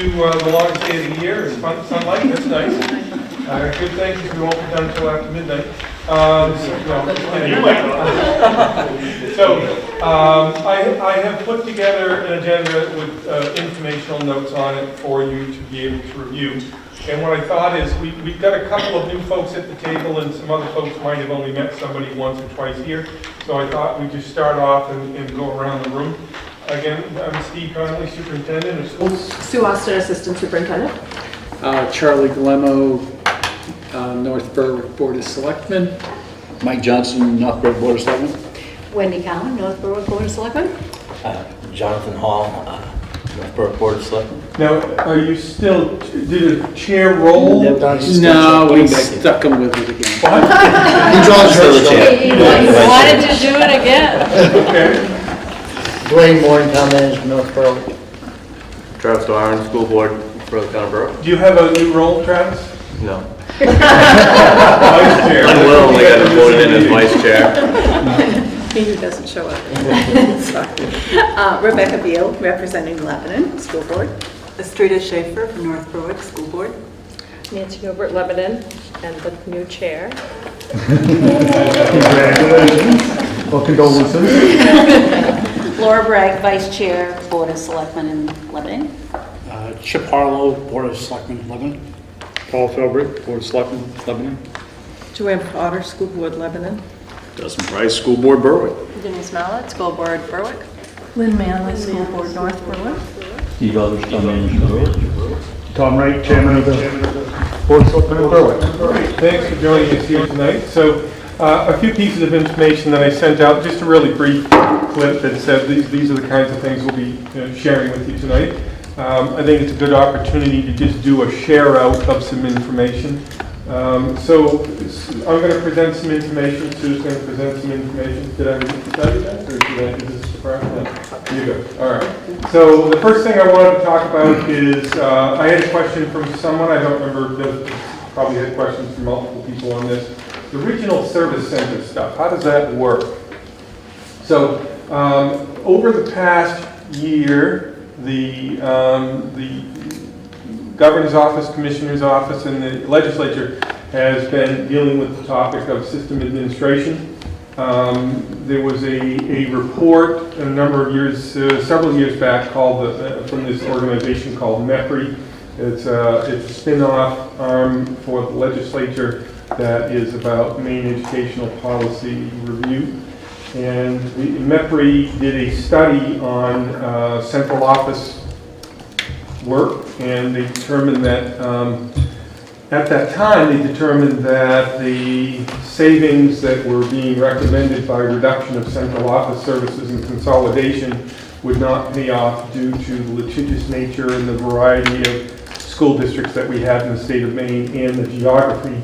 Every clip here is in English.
to the longest day of the year. It's fun sunlight, that's nice. Good thing, because we won't be done until after midnight. I have put together an agenda with informational notes on it for you to be able to review. And what I thought is, we've got a couple of new folks at the table, and some other folks might have only met somebody once or twice here. So I thought we'd just start off and go around the room. Again, I'm Steve Connolly, Superintendent of Schools. Sue Austin, Assistant Superintendent. Charlie Galemo, North Berwick Board of Selectmen. Mike Johnson, North Berwick Board of Selectmen. Wendy Cowan, North Berwick Board of Selectmen. Jonathan Hall, North Berwick Board of Selectmen. Now, are you still, did a chair roll? No, we stuck him with it again. He draws her chair. He wanted to do it again. Okay. Dwayne Moore, Town Manager, North Berwick. Travis Doran, School Board for the Town of Berwick. Do you have a new role, Travis? No. Vice chair. Unwillingly got voted in as vice chair. He doesn't show up. Sorry. Rebecca Beal, representing Lebanon School Board. Estrida Schaefer from North Berwick School Board. Nancy Gilbert, Lebanon, and the new chair. Well, condolences. Laura Bragg, Vice Chair, Board of Selectmen in Lebanon. Chip Harlow, Board of Selectmen, Lebanon. Paul Philbrick, Board of Selectmen, Lebanon. Joanne Potter, School Board, Lebanon. Dustin Price, School Board, Berwick. Denise Mallett, School Board, Berwick. Lynn Manley, School Board, North Berwick. Steve Eldridge, Town Manager, Berwick. Tom Wright, Chairman of the Board of Selectmen in Berwick. Great, thanks for joining us here tonight. So, a few pieces of information that I sent out, just a really brief clip that said these are the kinds of things we'll be sharing with you tonight. I think it's a good opportunity to just do a share out of some information. So I'm going to present some information, Sue's going to present some information. Did I tell you that, or did I do this surprise? No. You go. All right. So the first thing I wanted to talk about is, I had a question from someone, I don't remember, probably had questions from multiple people on this. The regional service center stuff, how does that work? So over the past year, the Governor's Office, Commissioner's Office, and the Legislature has been dealing with the topic of system administration. There was a report a number of years, several years back, called from this organization called MEPRI. It's a spin-off arm for the Legislature that is about Maine educational policy review. And MEPRI did a study on central office work, and they determined that at that time they determined that the savings that were being recommended by reduction of central office services and consolidation would not pay off due to the litigious nature and the variety of school districts that we have in the state of Maine and the geography.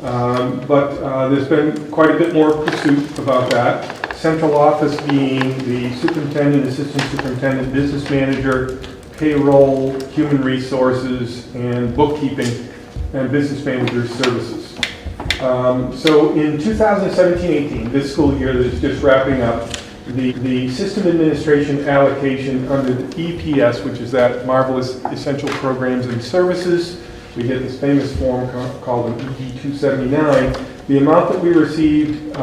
But there's been quite a bit more pursuit about that. Central office being the superintendent, assistant superintendent, business manager, payroll, human resources, and bookkeeping, and business manager services. So in 2017-18, this school year that is just wrapping up, the system administration allocation under the EPS, which is that marvelous essential programs and services, we get this famous form called an ED-279. The amount that we received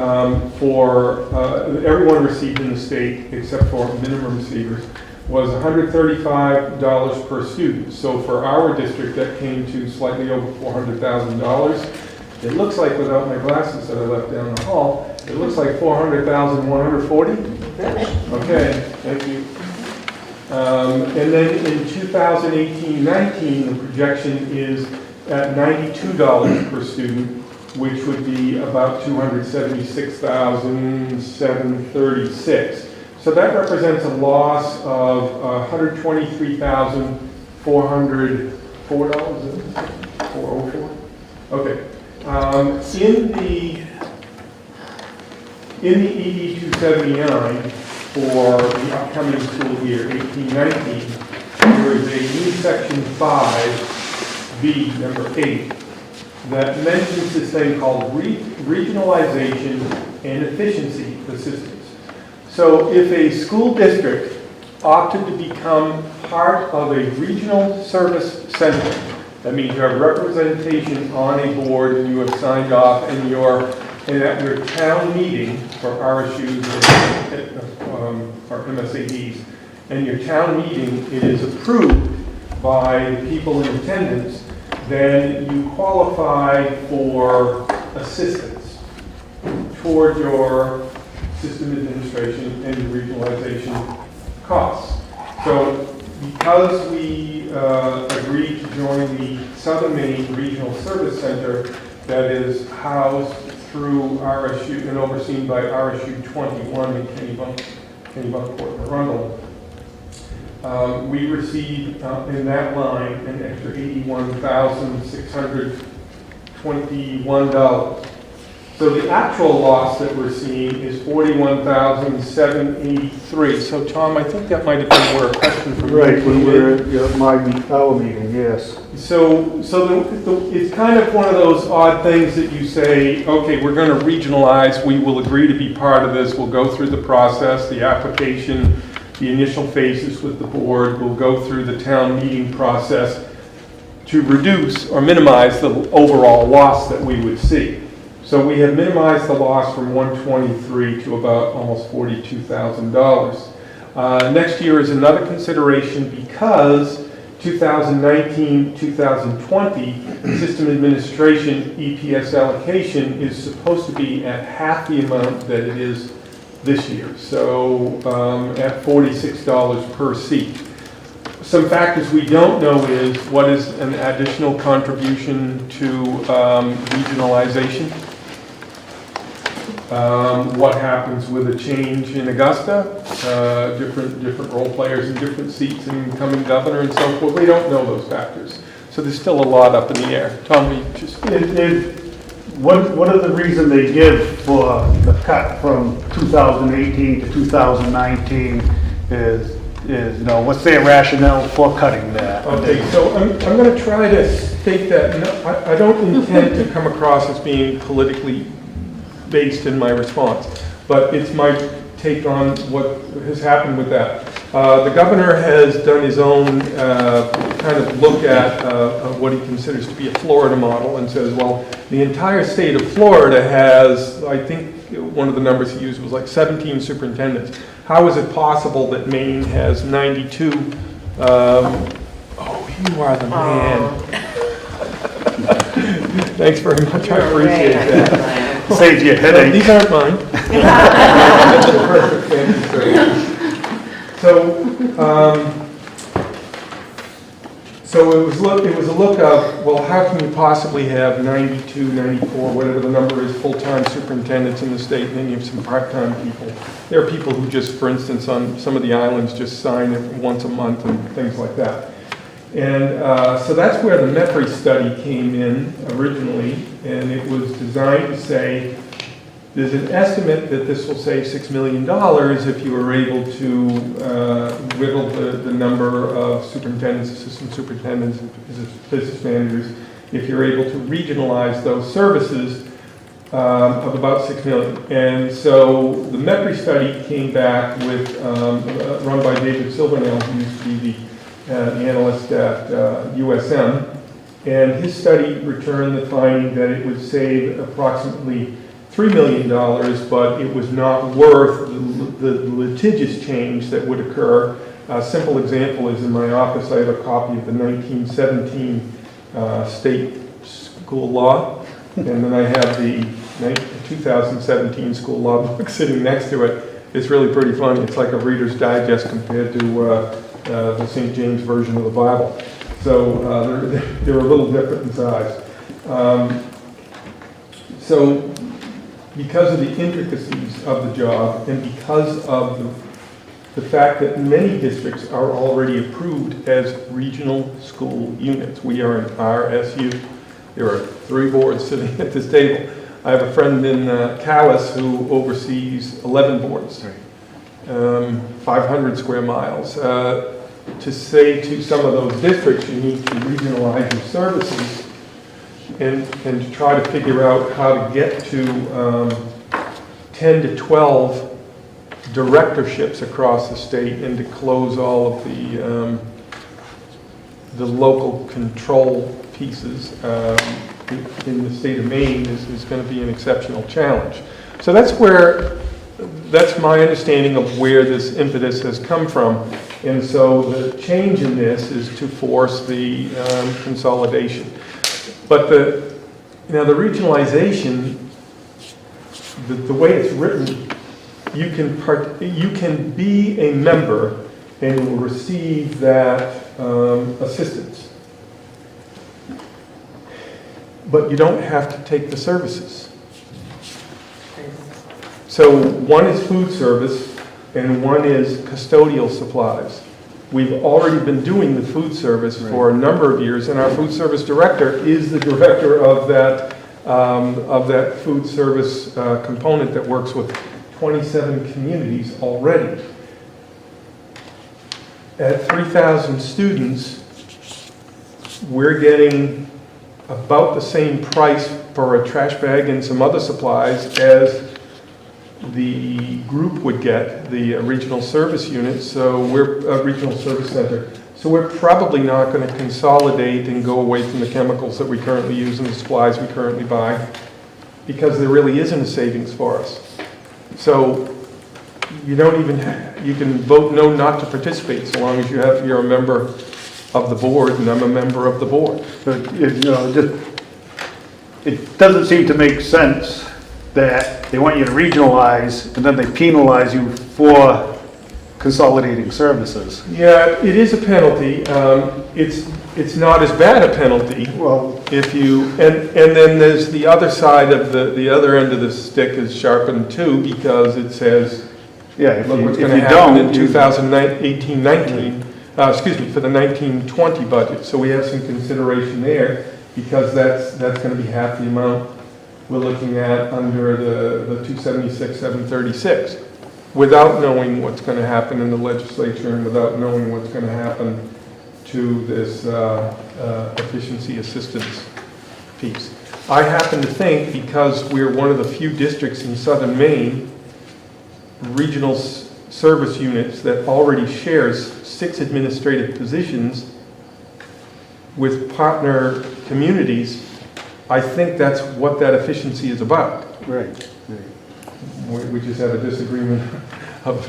everyone received in the state, except for minimum receivers, was $135 per student. So for our district, that came to slightly over $400,000. It looks like, without my glasses that I left down the hall, it looks like $400,140. Okay, thank you. And then in 2018-19, the projection is at $92 per student, which would be about $276,736. So that represents a loss of $123,404. $404. Okay. In the ED-279 for the upcoming school year 18-19, there is a new section 5B, number 8, that mentions this thing called regionalization and efficiency assistance. So if a school district opted to become part of a regional service center. That means you have representation on a board and you have signed off and at your town meeting for RSUs or MSADs, and your town meeting, it is approved by the people in attendance, then you qualify for assistance toward your system administration and your regionalization costs. So because we agreed to join the Southern Maine Regional Service Center that is housed through RSU and overseen by RSU 21 in Kennebunkport and Arundel, we received in that line an extra $81,621. So the actual loss that we're seeing is $41,783. So Tom, I think that might have been more a question from you. Right, when we're at our meeting, yes. So it's kind of one of those odd things that you say, okay, we're going to regionalize, we will agree to be part of this, we'll go through the process, the application, the initial phases with the board, we'll go through the town meeting process to reduce or minimize the overall loss that we would see. So we have minimized the loss from 123 to about almost $42,000. Next year is another consideration because 2019-2020 system administration EPS allocation is supposed to be at half the amount that it is this year. So at $46 per seat. Some factors we don't know is what is an additional contribution to regionalization. What happens with a change in Augusta, different role players in different seats, and incoming governor and so forth. We don't know those factors. So there's still a lot up in the air. Tom, we just... What are the reason they give for the cut from 2018 to 2019 is what's their rationale for cutting that? Okay, so I'm going to try to state that. No, I don't intend to come across as being politically based in my response, but it's my take on what has happened with that. The governor has done his own kind of look at what he considers to be a Florida model and says, well, the entire state of Florida has, I think one of the numbers he used was like 17 superintendents. How is it possible that Maine has 92? Oh, you are the man. Thanks very much, I appreciate that. Saves you a headache. These aren't mine. So it was a look of, well, how can you possibly have 92, 94, whatever the number is, full-time superintendents in the state, and then you have some part-time people. There are people who just, for instance, on some of the islands, just sign it once a month and things like that. And so that's where the MEPRI study came in originally, and it was designed to say, there's an estimate that this will save $6 million if you were able to whittle the number of superintendents, assistant superintendents, and business managers, if you're able to regionalize those services of about $6 million. And so the MEPRI study came back with, run by David Silvernail, who used to be the analyst at USM, and his study returned the finding that it would save approximately $3 million, but it was not worth the litigious change that would occur. A simple example is in my office, I have a copy of the 1917 state school law, and then I have the 2017 school law book sitting next to it. It's really pretty funny. It's like a Reader's Digest compared to the St. James Version of the Bible. So they're a little different in size. So because of the intricacies of the job and because of the fact that many districts are already approved as regional school units. We are an RSU. There are 3 boards sitting at this table. I have a friend in Calais who oversees 11 boards, 500 square miles. To say to some of those districts you need to regionalize your services and to try to figure out how to get to 10 to 12 directorships across the state and to close all of the local control pieces in the state of Maine is going to be an exceptional challenge. So that's my understanding of where this impetus has come from. And so the change in this is to force the consolidation. But the regionalization, the way it's written, you can be a member and you will receive that assistance. But you don't have to take the services. So one is food service and one is custodial supplies. We've already been doing the food service for a number of years, and our food service director is the director of that food service component that works with 27 communities already. At 3,000 students, we're getting about the same price for a trash bag and some other supplies as the group would get, the regional service unit, so we're a regional service center. So we're probably not going to consolidate and go away from the chemicals that we currently use and the supplies we currently buy, because there really isn't a savings for us. So you can vote no not to participate so long as you're a member of the board, and I'm a member of the board. But, it doesn't seem to make sense that they want you to regionalize and then they penalize you for consolidating services. Yeah, it is a penalty. It's not as bad a penalty. Well, If you, and then there's the other side of the other end of the stick is sharpened too, because it says, yeah, look what's if going to you happen don't, in 2018-19, excuse me, for the 1920 budget. So we have some consideration there, because that's going to be half the amount we're looking at under the 276-736, without knowing what's going to happen in the legislature and without knowing what's going to happen to this efficiency assistance piece. I happen to think, because we're one of the few districts in southern Maine, regional service units that already shares 6 administrative positions with partner communities, I think that's what that efficiency is about. right. We just have a disagreement of...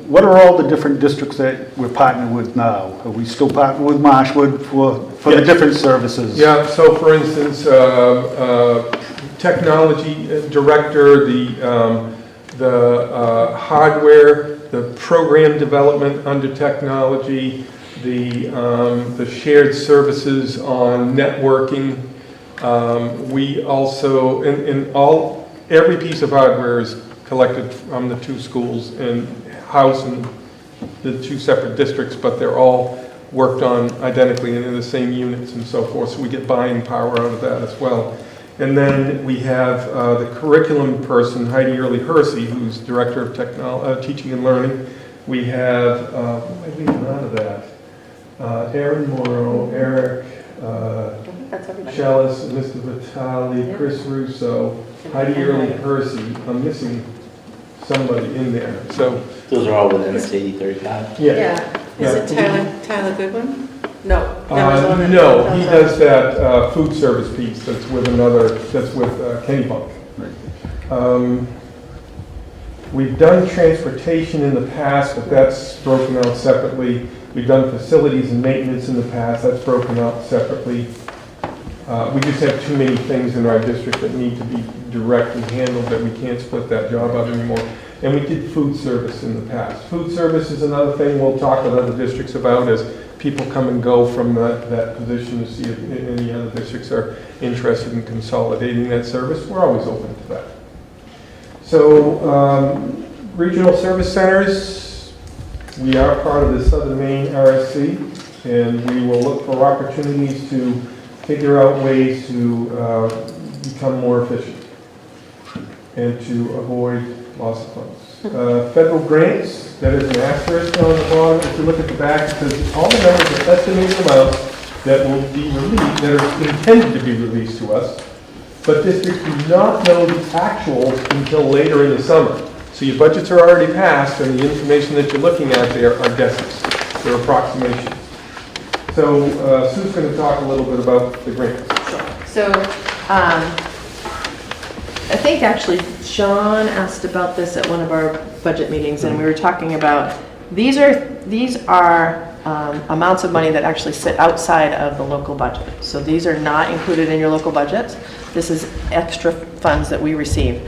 What are all the different districts that we're partnered with now? Are we still partnered with Marshwood for the different services? Yeah, so for instance, technology director, the hardware, the program development under technology, the shared services on networking. We also, every piece of hardware is collected from the 2 schools and housed in the 2 separate districts, but they're all worked on identically and in the same units and so forth, so we get buying power out of that as well. And then we have the curriculum person, Heidi Early-Hersey, who's Director of Teaching and Learning. We have, who am I leaving out of that? Aaron Morrow, Eric, Shellis, Mr. Vitale, Chris Russo, Heidi Early-Hersey. I'm missing somebody in there. So Those are all within this 80-35? Yeah. Is it Tyler Goodwin? No. No, he does that food service piece that's with Kenny Bunk. We've done transportation in the past, but that's broken out separately. We've done facilities and maintenance in the past, that's broken out separately. We just have too many things in our district that need to be directly handled that we can't split that job up anymore. And we did food service in the past. Food service is another thing we'll talk with other districts about as people come and go from that position to see if any other districts are interested in consolidating that service. We're always open to that. So regional service centers, we are part of the Southern Maine RSC, and we will look for opportunities to figure out ways to become more efficient and to avoid loss of funds. Federal grants, that is an asterisk on the bottom. If you look at the back, it says all the numbers are estimated amounts that will be released, that are intended to be released to us, but districts do not know the actuals until later in the summer. So your budgets are already passed, and the information that you're looking at there are guesses, they're approximations. So Sue's going to talk a little bit about the grants. So, I think actually Sean asked about this at one of our budget meetings, and we were talking about, these are amounts of money that actually sit outside of the local budget. So these are not included in your local budget. This is extra funds that we receive.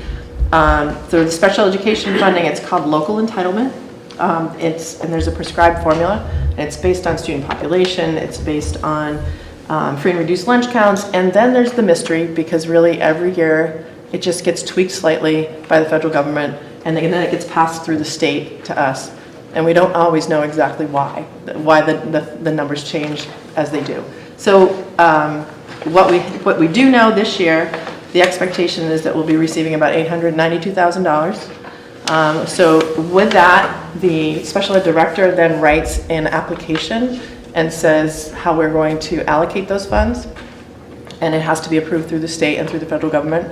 Through the special education funding, it's called local entitlement. And there's a prescribed formula, and it's based on student population, it's based on free and reduced lunch counts, and then there's the mystery, because really every year it just gets tweaked slightly by the federal government, and then it gets passed through the state to us, and we don't always know exactly why the numbers change as they do. So what we do know this year, the expectation is that we'll be receiving about $892,000. So with that, the special ed director then writes an application and says how we're going to allocate those funds, and it has to be approved through the state and through the federal government.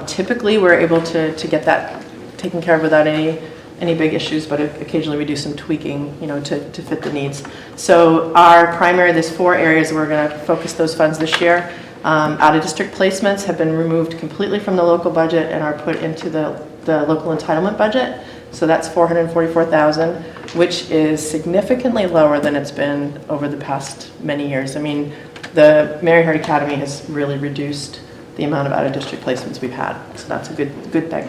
Typically, we're able to get that taken care of without any big issues, but occasionally we do some tweaking, to fit the needs. So there's 4 areas we're going to focus those funds this year. Out-of-district placements have been removed completely from the local budget and are put into the local entitlement budget. So that's $444,000, which is significantly lower than it's been over the past many years. I mean, the Mary Hart Academy has really reduced the amount of out-of-district placements we've had. So that's a good thing.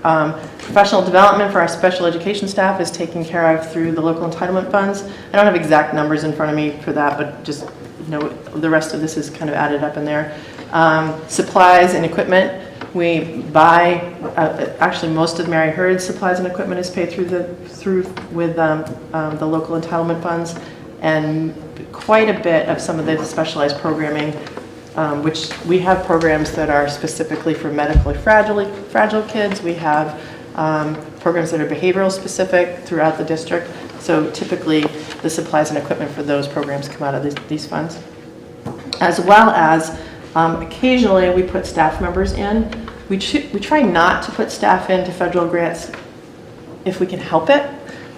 Professional development for our special education staff is taken care of through the local entitlement funds. I don't have exact numbers in front of me for that, but just the rest of this is kind of added up in there. Supplies and equipment, we buy, actually most of Mary Hurd's supplies and equipment is paid with the local entitlement funds, and quite a bit of some of the specialized programming, which we have programs that are specifically for medically fragile kids. We have programs that are behavioral specific throughout the district. So typically the supplies and equipment for those programs come out of these funds. As well as occasionally we put staff members in. We try not to put staff into federal grants if we can help it,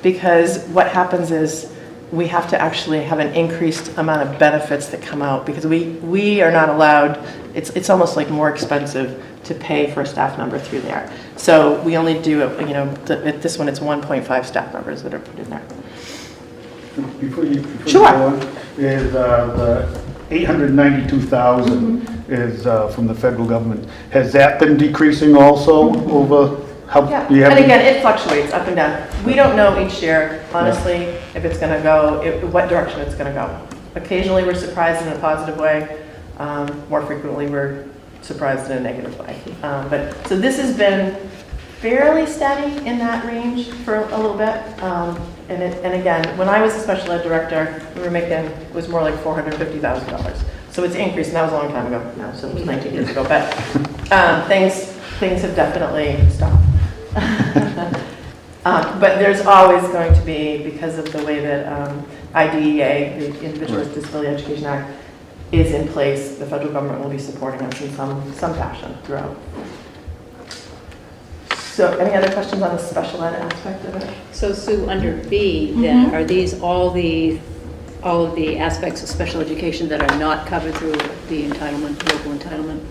because what happens is we have to actually have an increased amount of benefits that come out, because we are not allowed, it's almost like more expensive to pay for a staff member through there. So we only do it, this one it's 1.5 staff members that are put in there. Before you Sure. go on, is the 892,000 is from the federal government. Has that been decreasing also over how? Yeah, you have and again, it fluctuates up and down. We don't know each year, honestly, if it's going to go, what direction it's going to go. Occasionally we're surprised in a positive way. More frequently we're surprised in a negative way. So this has been fairly steady in that range for a little bit. And again, when I was a special ed director, we were making, it was more like $450,000. So it's increased, and that was a long time ago now, so it was 19 years ago. But things have definitely stopped. But there's always going to be, because of the way that IDEA, the Individuals with Disability Education Act, is in place, the federal government will be supporting us in some fashion throughout. So any other questions on the special ed aspect of it? So Sue, under B, then, are these all of the aspects of special education that are not covered through the entitlement, local entitlement?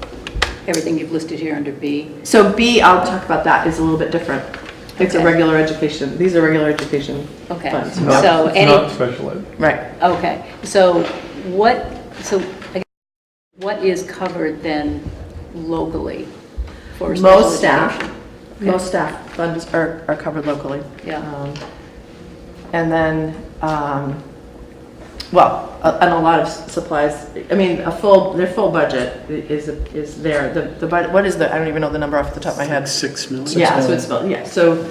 Everything you've listed here under B? So B, I'll talk about that, is a little bit different. It's a regular education. These are regular education funds. So It's not special ed. Right. Okay, so what is covered then locally for special Most staff. education? Most staff funds are covered locally. Yeah. And then, and a lot of supplies. I mean, their full budget is there. The budget, what is I don't even know the number off the top of my head. 6 million. Yeah, so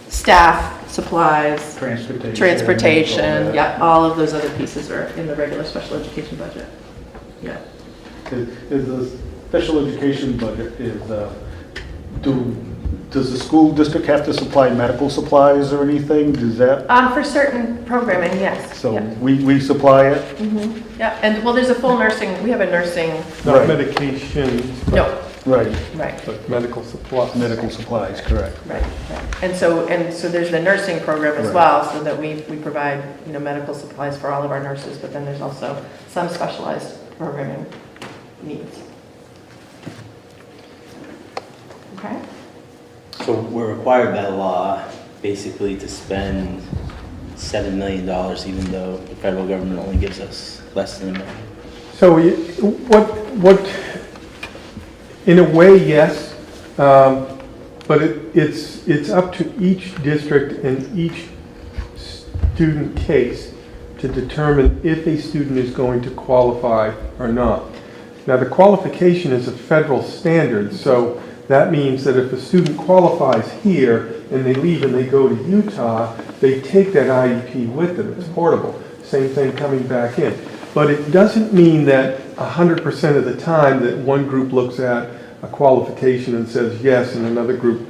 staff, supplies, transportation, yeah, all of those other pieces are in the regular special education budget. Yeah. Is the special education budget does the school district have to supply medical supplies or anything? Does that? For certain programming, yes. So yeah. we supply it? Yeah, and there's a full nursing, we have a nursing. Not medication. No, Right, Right. like medical supplies. medical supplies, correct. Right, right. And so there's the nursing program as Right. well, so that we provide, medical supplies for all of our nurses, but then there's also some specialized programming needs. Okay? So we're required by law, basically, to spend $7 million, even though the federal government only gives us less than $1 million. So in a way, yes, but it's up to each district and each student case to determine if a student is going to qualify or not. Now, the qualification is a federal standard, so that means that if a student qualifies here and they leave and they go to Utah, they take that IEP with them. It's portable. Same thing coming back in. But it doesn't mean that 100% of the time that one group looks at a qualification and says yes, and another group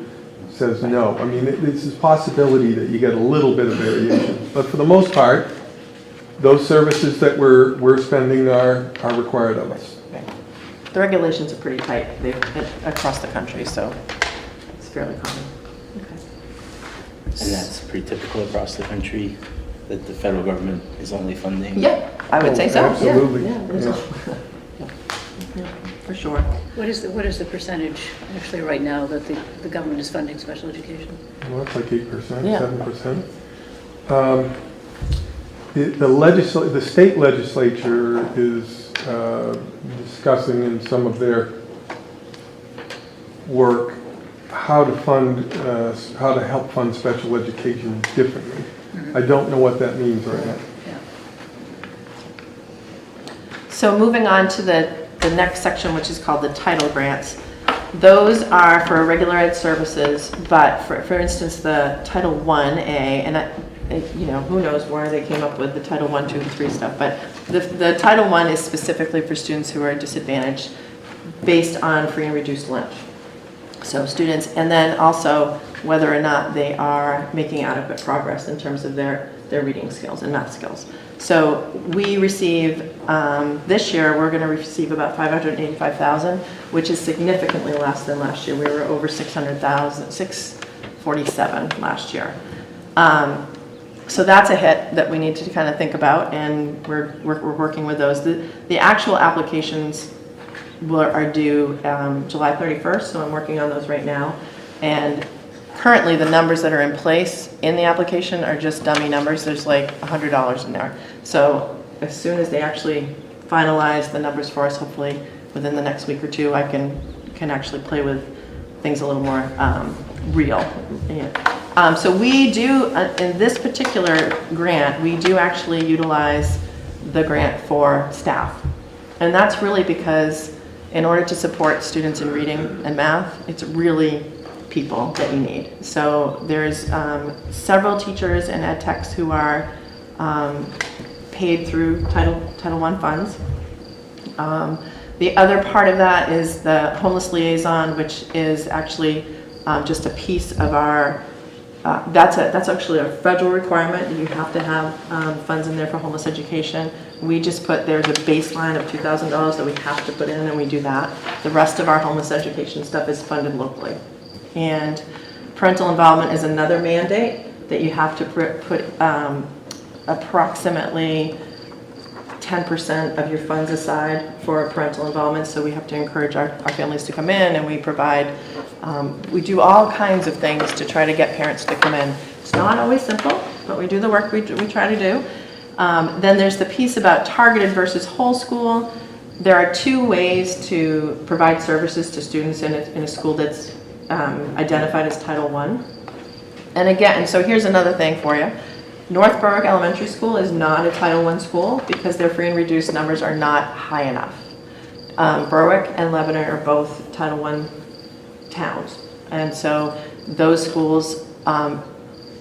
says no. I mean, it's a possibility that you get a little bit of variation. But for the most part, those services that we're spending are required of us. The regulations are pretty tight across the country, so it's fairly common. Okay. And that's pretty typical across the country, that the federal government is only funding. Yeah, I would say so. Yeah, Absolutely. yeah, there's yeah, for sure. What is the percentage actually right now that the government is funding special education? Well, that's like 8%, Yeah. 7%. The state legislature is discussing in some of their work how to help fund special education differently. I don't know what that means right now. Yeah. So moving on to the next section, which is called the title grants. Those are for regular ed services, but for instance, the Title 1A, and who knows where they came up with the Title 1, 2, and 3 stuff, but the Title 1 is specifically for students who are disadvantaged based on free and reduced lunch. So students, and then also whether or not they are making adequate progress in terms of their reading skills and math skills. So we receive, this year, we're going to receive about $585,000, which is significantly less than last year. We were over $600,000, $647,000 last year. So that's a hit that we need to kind of think about, and we're working with those. The actual applications are due July 31st, so I'm working on those right now. And currently, the numbers that are in place in the application are just dummy numbers. There's like $100 in there. So as soon as they actually finalize the numbers for us, hopefully within the next week or two, I can actually play with things a little more real. Yeah. So we do, in this particular grant, we do actually utilize the grant for staff. And that's really because in order to support students in reading and math, it's really people that you need. So there's several teachers and ed techs who are paid through Title I funds. The other part of that is the homeless liaison, which is actually just a piece of our, that's actually a federal requirement. You have to have funds in there for homeless education. We just there's a baseline of $2,000 that we have to put in, and we do that. The rest of our homeless education stuff is funded locally. And parental involvement is another mandate that you have to put approximately 10% of your funds aside for parental involvement. So we have to encourage our families to come in, and we provide, we do all kinds of things to try to get parents to come in. It's not always simple, but we do the work we try to do. Then there's the piece about targeted versus whole school. There are two ways to provide services to students in a school that's identified as Title I. And again, so here's another thing for you. North Berwick Elementary School is not a Title I school because their free and reduced numbers are not high enough. Berwick and Lebanon are both Title I towns. And so those schools,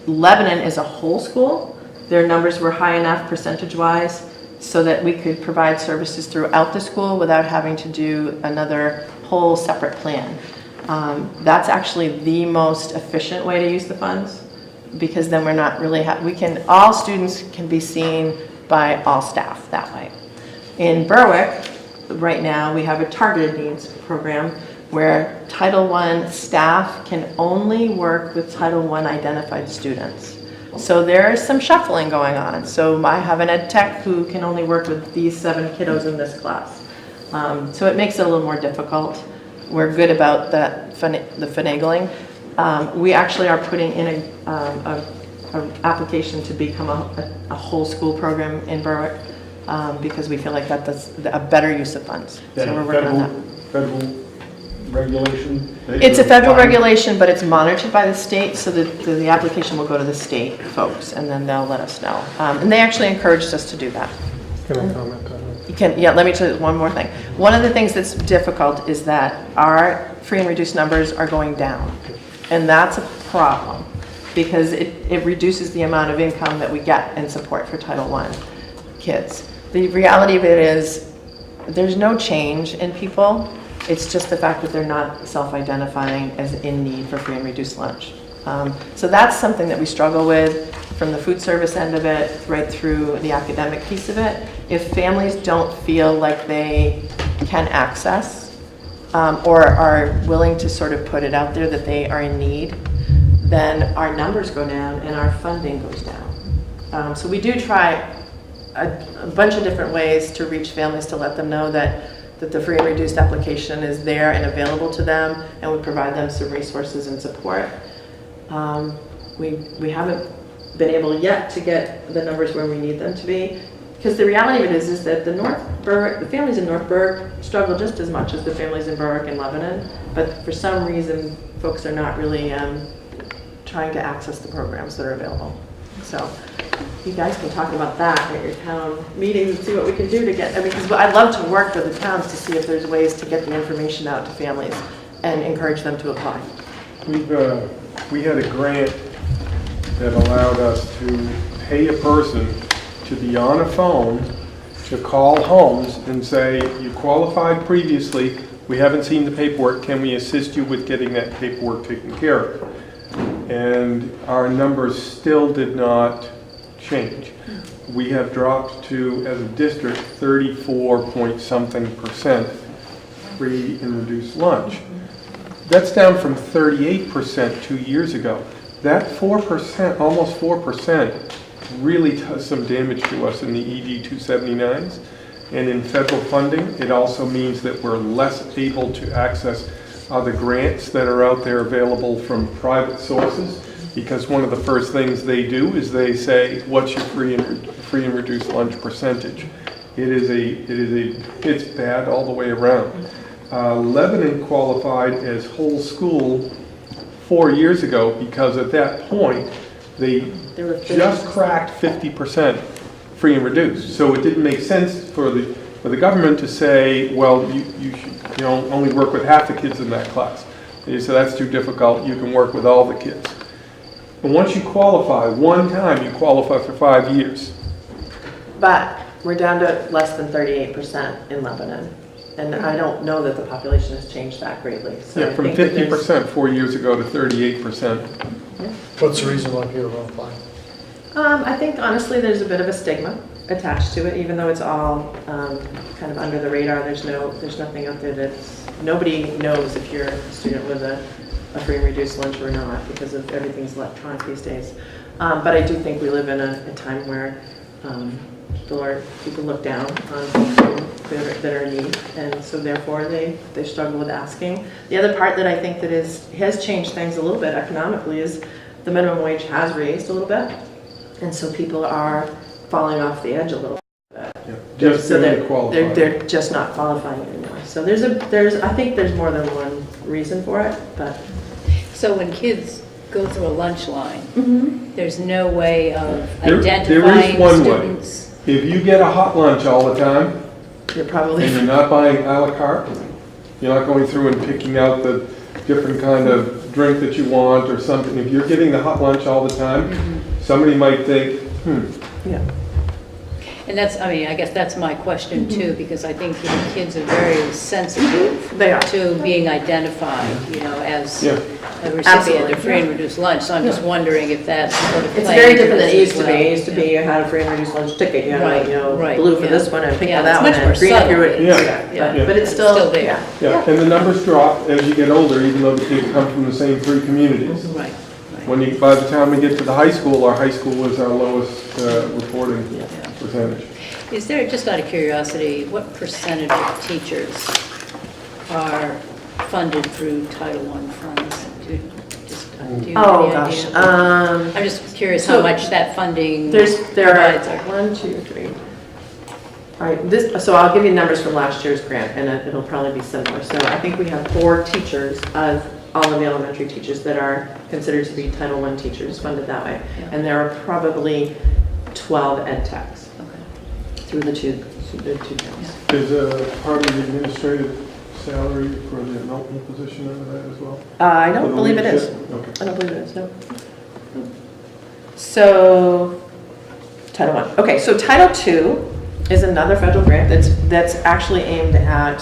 Lebanon is a whole school. Their numbers were high enough percentage-wise so that we could provide services throughout the school without having to do another whole separate plan. That's actually the most efficient way to use the funds, because then we're not really, all students can be seen by all staff that way. In Berwick, right now, we have a targeted needs program where Title I staff can only work with Title I identified students. So there's some shuffling going on. So I have an ed tech who can only work with these 7 kiddos in this class. So it makes it a little more difficult. We're good about the finagling. We actually are putting in an application to become a whole school program in Berwick because we feel like that's a better use of funds. So we're working on that. Federal regulation? It's a federal regulation, but it's monitored by the state, so the application will go to the state folks, and then they'll let us know. And they actually encouraged us to do that. Can I comment on that? You can, yeah, let me tell you one more thing. One of the things that's difficult is that our free and reduced numbers are going down. And that's a problem, because it reduces the amount of income that we get in support for Title I kids. The reality of it is, there's no change in people. It's just the fact that they're not self-identifying as in need for free and reduced lunch. So that's something that we struggle with from the food service end of it, right through the academic piece of it. If families don't feel like they can access or are willing to sort of put it out there that they are in need, then our numbers go down and our funding goes down. So we do try a bunch of different ways to reach families to let them know that the free and reduced application is there and available to them, and we provide them some resources and support. We haven't been able yet to get the numbers where we need them to be, because the reality of it is that the families in North Berwick struggle just as much as the families in Berwick and Lebanon, but for some reason folks are not really trying to access the programs that are available. So you guys can talk about that at your town meetings and see what we can do to get, because I'd love to work with the towns to see if there's ways to get the information out to families and encourage them to apply. We had a grant that allowed us to pay a person to be on a phone to call homes and say, you qualified previously, we haven't seen the paperwork, can we assist you with getting that paperwork taken care of? And our numbers still did not change. We have dropped to, as a district, 34-point-something% free and reduced lunch. That's down from 38% 2 years ago. That 4%, almost 4%, really does some damage to us in the ED 279s. And in federal funding, it also means that we're less able to access the grants that are out there available from private sources, because one of the first things they do is they say, what's your free and reduced lunch percentage? It's bad all the way around. Lebanon qualified as whole school 4 years ago because at that point they just cracked 50% free and reduced. So it didn't make sense for the government to say, well, you should only work with half the kids in that class. They said that's too difficult. You can work with all the kids. And once you qualify one time, you qualify for 5 years. But we're down to less than 38% in Lebanon. And I don't know that the population has changed that greatly. So Yeah, from 50% 4 years ago to 38%. What's the reason why people don't apply? I think honestly there's a bit of a stigma attached to it, even though it's all kind of under the radar. There's nothing out there nobody knows if you're a student with a free and reduced lunch or not, because of everything's electronic these days. But I do think we live in a time where people look down on folks that are in need, and so therefore they struggle with asking. The other part that I think that has changed things a little bit economically is the minimum wage has raised a little bit, and so people are falling off the edge a little bit. Yeah, just So qualifying. they're just not qualifying anymore. So I think there's more than one reason for it, but. So when kids go through a lunch line, Mm-hmm. there's no way of There identifying is one students? way. If you get a hot lunch all the time, You're probably. and you're not buying a la carte, you're not going through and picking out the different kind of drink that you want or something. If you're getting the hot lunch all the time, somebody might think, Yeah. And I guess that's my question too, because I think kids are very sensitive They are. to being identified, as yeah. a recipient Absolutely, of free and reduced lunch, so I'm just wondering if that's sort of It's playing very into different than it this used as to be. well. It used to be you had a free and reduced lunch ticket. You had Right, like, you know, right, blue for yeah. this one and pink Yeah, for that it's one much and more green if you were. subtle. Yeah. But it's still, there. yeah. Yeah, and the numbers drop as you get older, even though the kids come from the same three communities. Right, By the time we get to the high school, our high school was our lowest reporting percentage. Is there, just out of curiosity, what percentage of teachers are funded through Title I funds? Do you have Oh, any gosh. idea? I'm just curious so how much that funding There provides. are 1, 2, 3. All right, so I'll give you numbers from last year's grant, and it'll probably be similar. So I think we have 4 teachers of all of the elementary teachers that are considered to be Title I teachers, funded that way. Yeah. And there are probably 12 ed techs Okay. through the two towns. Is a part of the administrative salary for the Milton position under that as well? I For don't the believe it is. leadership? Okay. I don't believe it is, no. So, Title I. Okay, so Title II is another federal grant that's actually aimed at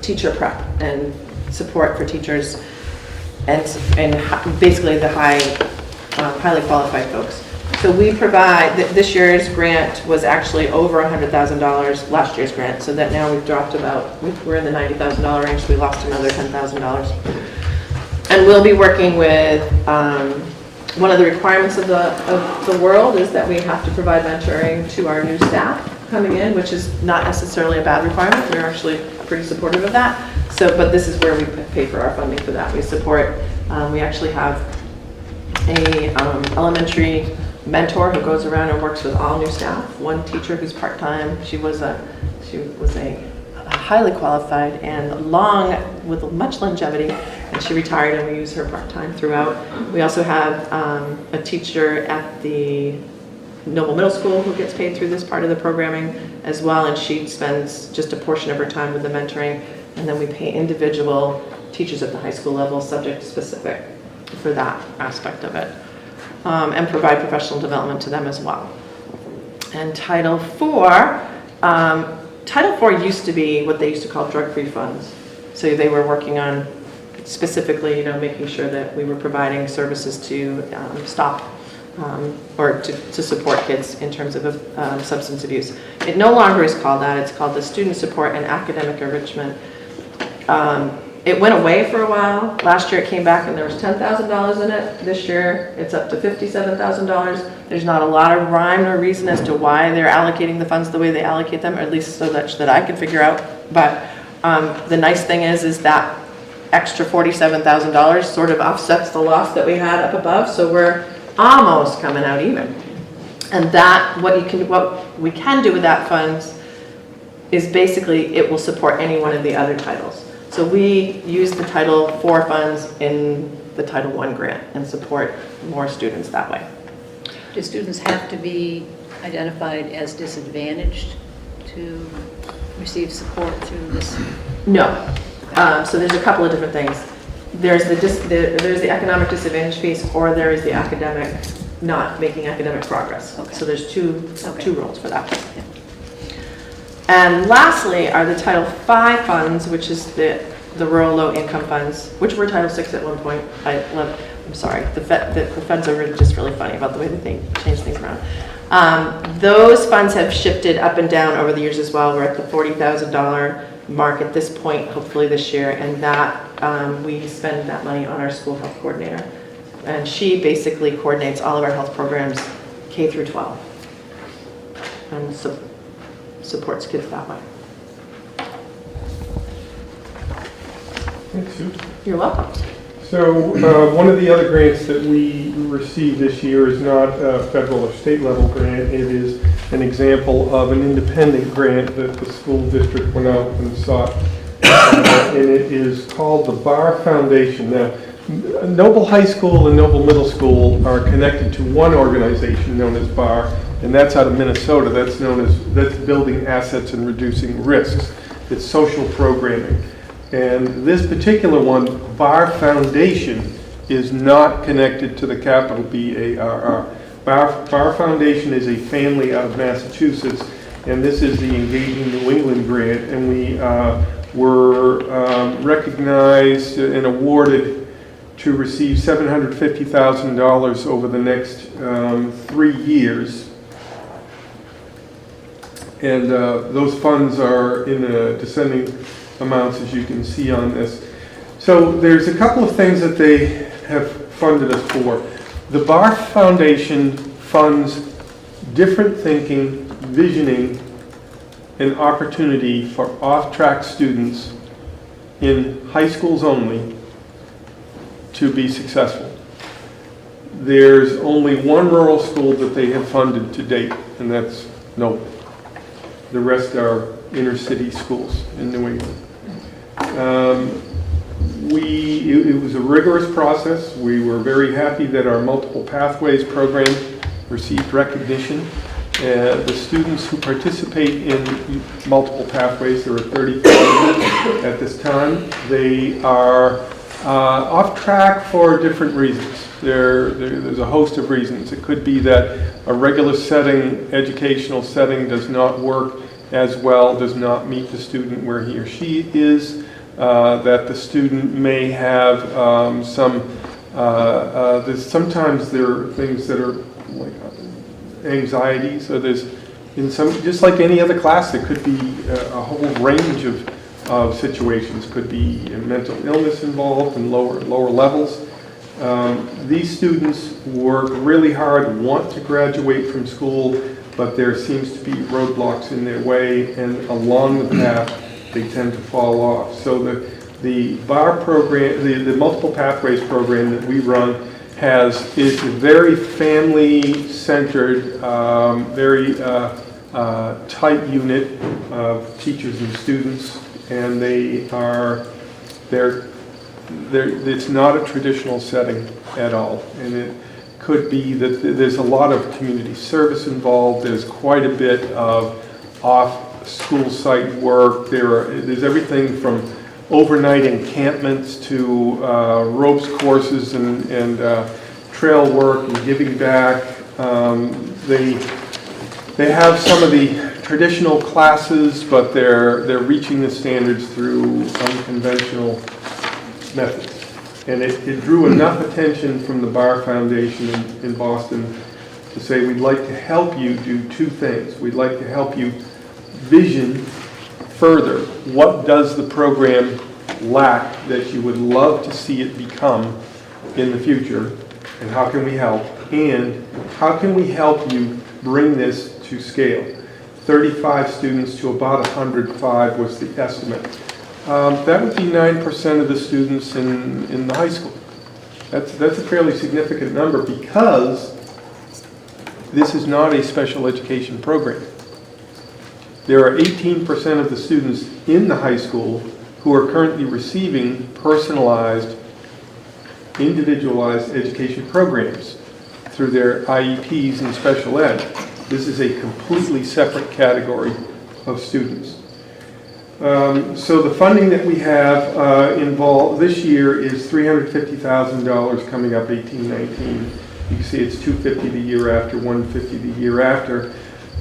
teacher prep and support for teachers and basically the highly qualified folks. So we provide, this year's grant was actually over $100,000, last year's grant, so that now we've dropped we're in the $90,000 range, so we lost another $10,000. And we'll be working with, one of the requirements of the world is that we have to provide mentoring to our new staff coming in, which is not necessarily a bad requirement. We're actually pretty supportive of that. So, but this is where we pay for our funding for that. We support, we actually have a elementary mentor who goes around and works with all new staff. One teacher who's part-time. She was a highly qualified and with much longevity, and she retired, and we use her part-time throughout. We also have a teacher at the Noble Middle School who gets paid through this part of the programming as well, and she spends just a portion of her time with the mentoring, and then we pay individual teachers at the high school level, subject specific, for that aspect of it, and provide professional development to them as well. And Title IV used to be what they used to call drug-free funds. So they were working on specifically, making sure that we were providing services to stop or to support kids in terms of substance abuse. It no longer is called that. It's called the Student Support and Academic Enrichment. It went away for a while. Last year it came back and there was $10,000 in it. This year it's up to $57,000. There's not a lot of rhyme or reason as to why they're allocating the funds the way they allocate them, or at least so that I can figure out. But the nice thing is that extra $47,000 sort of offsets the loss that we had up above, so we're almost coming out even. And that what we can do with that funds is basically it will support any one of the other titles. So we use the Title IV funds in the Title I grant and support more students that way. Do students have to be identified as disadvantaged to receive support through this? No. So there's a couple of different things. There's the economic disadvantage piece, or there is the academic, not making academic progress. Okay. So there's two roles for that. Yeah. And lastly are the Title V funds, which is the rural low income funds, which were Title VI at one point. I'm sorry, the feds are just really funny about the way that they change things around. Those funds have shifted up and down over the years as well. We're at the $40,000 mark at this point, hopefully this year, and that we spend that money on our school health coordinator. And she basically coordinates all of our health programs K through 12 and supports kids that way. Thanks, Sue. You're welcome. So one of the other grants that we received this year is not a federal or state level grant. It is an example of an independent grant that the school district went out and sought. And it is called the Barr Foundation. Now, Noble High School and Noble Middle School are connected to one organization known as Barr, and that's out of Minnesota. That's Building Assets and Reducing Risks. It's social programming. And this particular one, Barr Foundation, is not connected to the capital B-A-R-R. Barr Foundation is a family out of Massachusetts, and this is the Engaging New England grant, and we were recognized and awarded to receive $750,000 over the next 3 years. And those funds are in descending amounts, as you can see on this. So there's a couple of things that they have funded us for. The Bar Foundation funds different thinking, visioning, and opportunity for off-track students in high schools only to be successful. There's only one rural school that they have funded to date, and that's Noble. The rest are inner city schools in New England. It was a rigorous process. We were very happy that our Multiple Pathways program received recognition. The students who participate in Multiple Pathways, there are 35 at this time, they are off track for different reasons. There's a host of reasons. It could be that a regular setting, educational setting, does not work as well, does not meet the student where he or she is, that the student may have sometimes there are things that are like anxiety. So there's, just like any other class, there could be a whole range of situations. Could be mental illness involved in lower levels. These students work really hard, want to graduate from school, but there seems to be roadblocks in their way, and along the path they tend to fall off. So the BAR program, the Multiple Pathways program that we run is a very family-centered, very tight unit of teachers and students, and it's not a traditional setting at all. And it could be that there's a lot of community service involved. There's quite a bit of off-school site work. There's everything from overnight encampments to ropes courses and trail work and giving back. They have some of the traditional classes, but they're reaching the standards through unconventional methods. And it drew enough attention from the Bar Foundation in Boston to say, we'd like to help you do two things. We'd like to help you vision further. What does the program lack that you would love to see it become in the future? And how can we help? And how can we help you bring this to scale? 35 students to about 105 was the estimate. That would be 9% of the students in the high school. That's a fairly significant number because this is not a special education program. There are 18% of the students in the high school who are currently receiving personalized, individualized education programs through their IEPs and special ed. This is a completely separate category of students. So the funding that we have involved this year is $350,000 coming up 18-19. You can see it's $250 the year after, $150 the year after.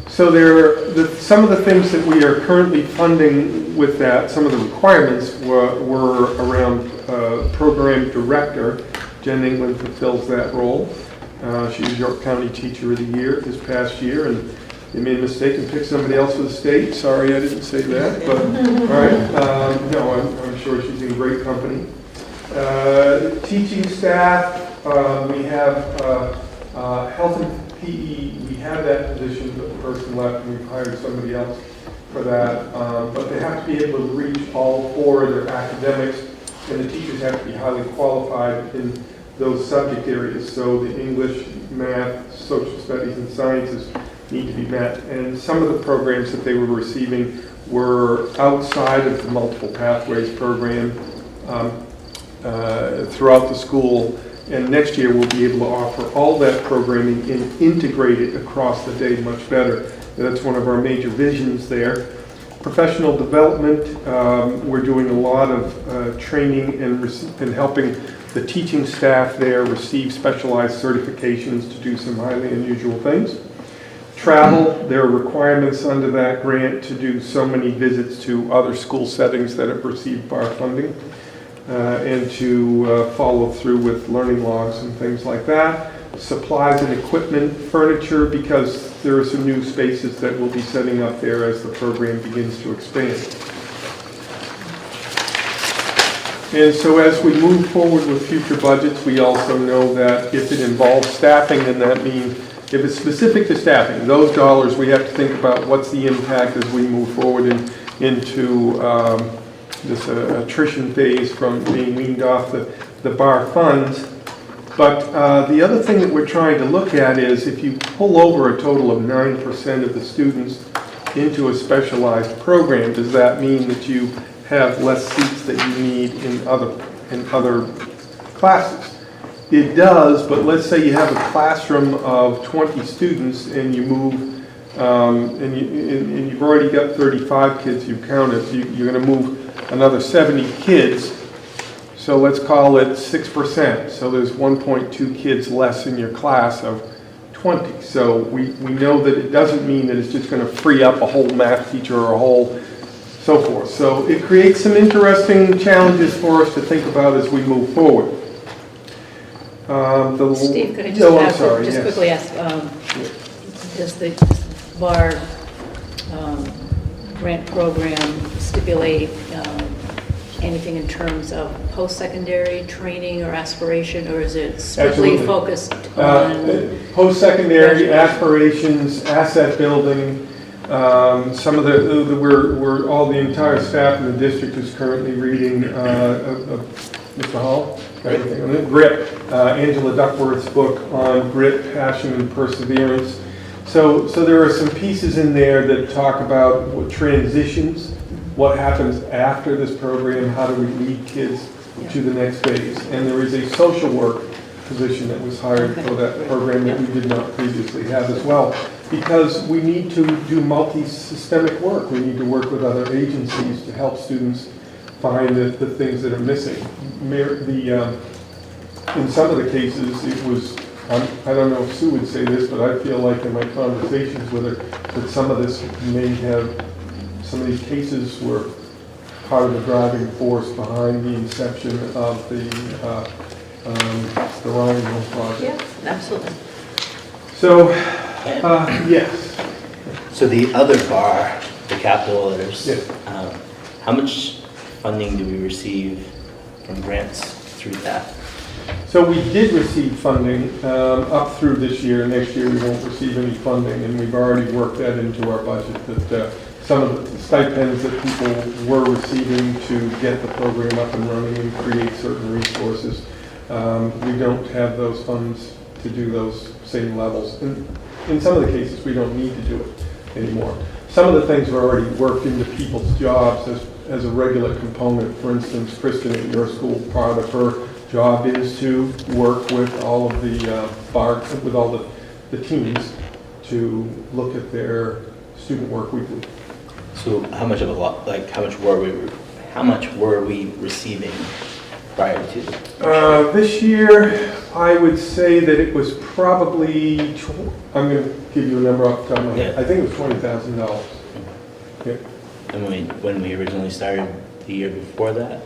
So some of the things that we are currently funding with that, some of the requirements were around program director. Jen England fulfills that role. She was York County Teacher of the Year this past year, and they made a mistake and picked somebody else for the state. Sorry, I didn't say that, but all right. No, I'm sure she's in great company. Teaching staff, we have health and PE. We had that position, but the person left, and we've hired somebody else for that. But they have to be able to reach all four of their academics, and the teachers have to be highly qualified in those subject areas. So the English, math, social studies, and sciences need to be met. And some of the programs that they were receiving were outside of the Multiple Pathways program throughout the school. And next year we'll be able to offer all that programming and integrate it across the day much better. That's one of our major visions there. Professional development, we're doing a lot of training and helping the teaching staff there receive specialized certifications to do some highly unusual things. Travel, there are requirements under that grant to do so many visits to other school settings that have received bar funding, and to follow through with learning logs and things like that. Supplies and equipment, furniture, because there are some new spaces that we'll be setting up there as the program begins to expand. And so as we move forward with future budgets, we also know that if it involves staffing, then that means if it's specific to staffing, those dollars, we have to think about what's the impact as we move forward into this attrition phase from being weaned off the bar funds. But the other thing that we're trying to look at is if you pull over a total of 9% of the students into a specialized program, does that mean that you have less seats that you need in other classes? It does, but let's say you have a classroom of 20 students and you move, and you've already got 35 kids you've counted, so you're going to move another 70 kids. So let's call it 6%. So there's 1.2 kids less in your class of 20. So we know that it doesn't mean that it's just going to free up a whole math teacher or a whole so forth. So it creates some interesting challenges for us to think about as we move forward. Steve, could I just quickly ask, does the bar grant program stipulate anything in terms of post-secondary training or aspiration, or is it strictly Absolutely. focused on post-secondary aspirations, asset building? Some of we're all the entire staff in the district is currently reading Mr. Hall, Grit, Angela Duckworth's book on grit, passion, and perseverance. So there are some pieces in there that talk about what transitions, what happens after this program, how do we lead kids to the next phase. And there is a social work position that was hired for that program that we did not previously have as well. Because we need to do multi-systemic work. We need to work with other agencies to help students find the things that are missing. In some of the cases, it was, I don't know if Sue would say this, but I feel like in my conversations with her, that some of these cases were part of the driving force behind the inception of the Ryan Hill project. Yeah, absolutely. So, yes. So the other bar, the capital letters, Yes. how much funding do we receive from grants through that? So we did receive funding up through this year. Next year we won't receive any funding, and we've already worked that into our budget. That some of the stipends that people were receiving to get the program up and running and create certain resources, we don't have those funds to do those same levels. And in some of the cases, we don't need to do it anymore. Some of the things are already worked into people's jobs as a regular component. For instance, Kristen at your school, part of her job is to work with all of with all the teams to look at their student work weekly. So how much were we receiving prior to? This year, I would say that it was probably, I'm going to give you a number off the top of my head. I think it was $20,000. Okay. And when we originally started the year before that?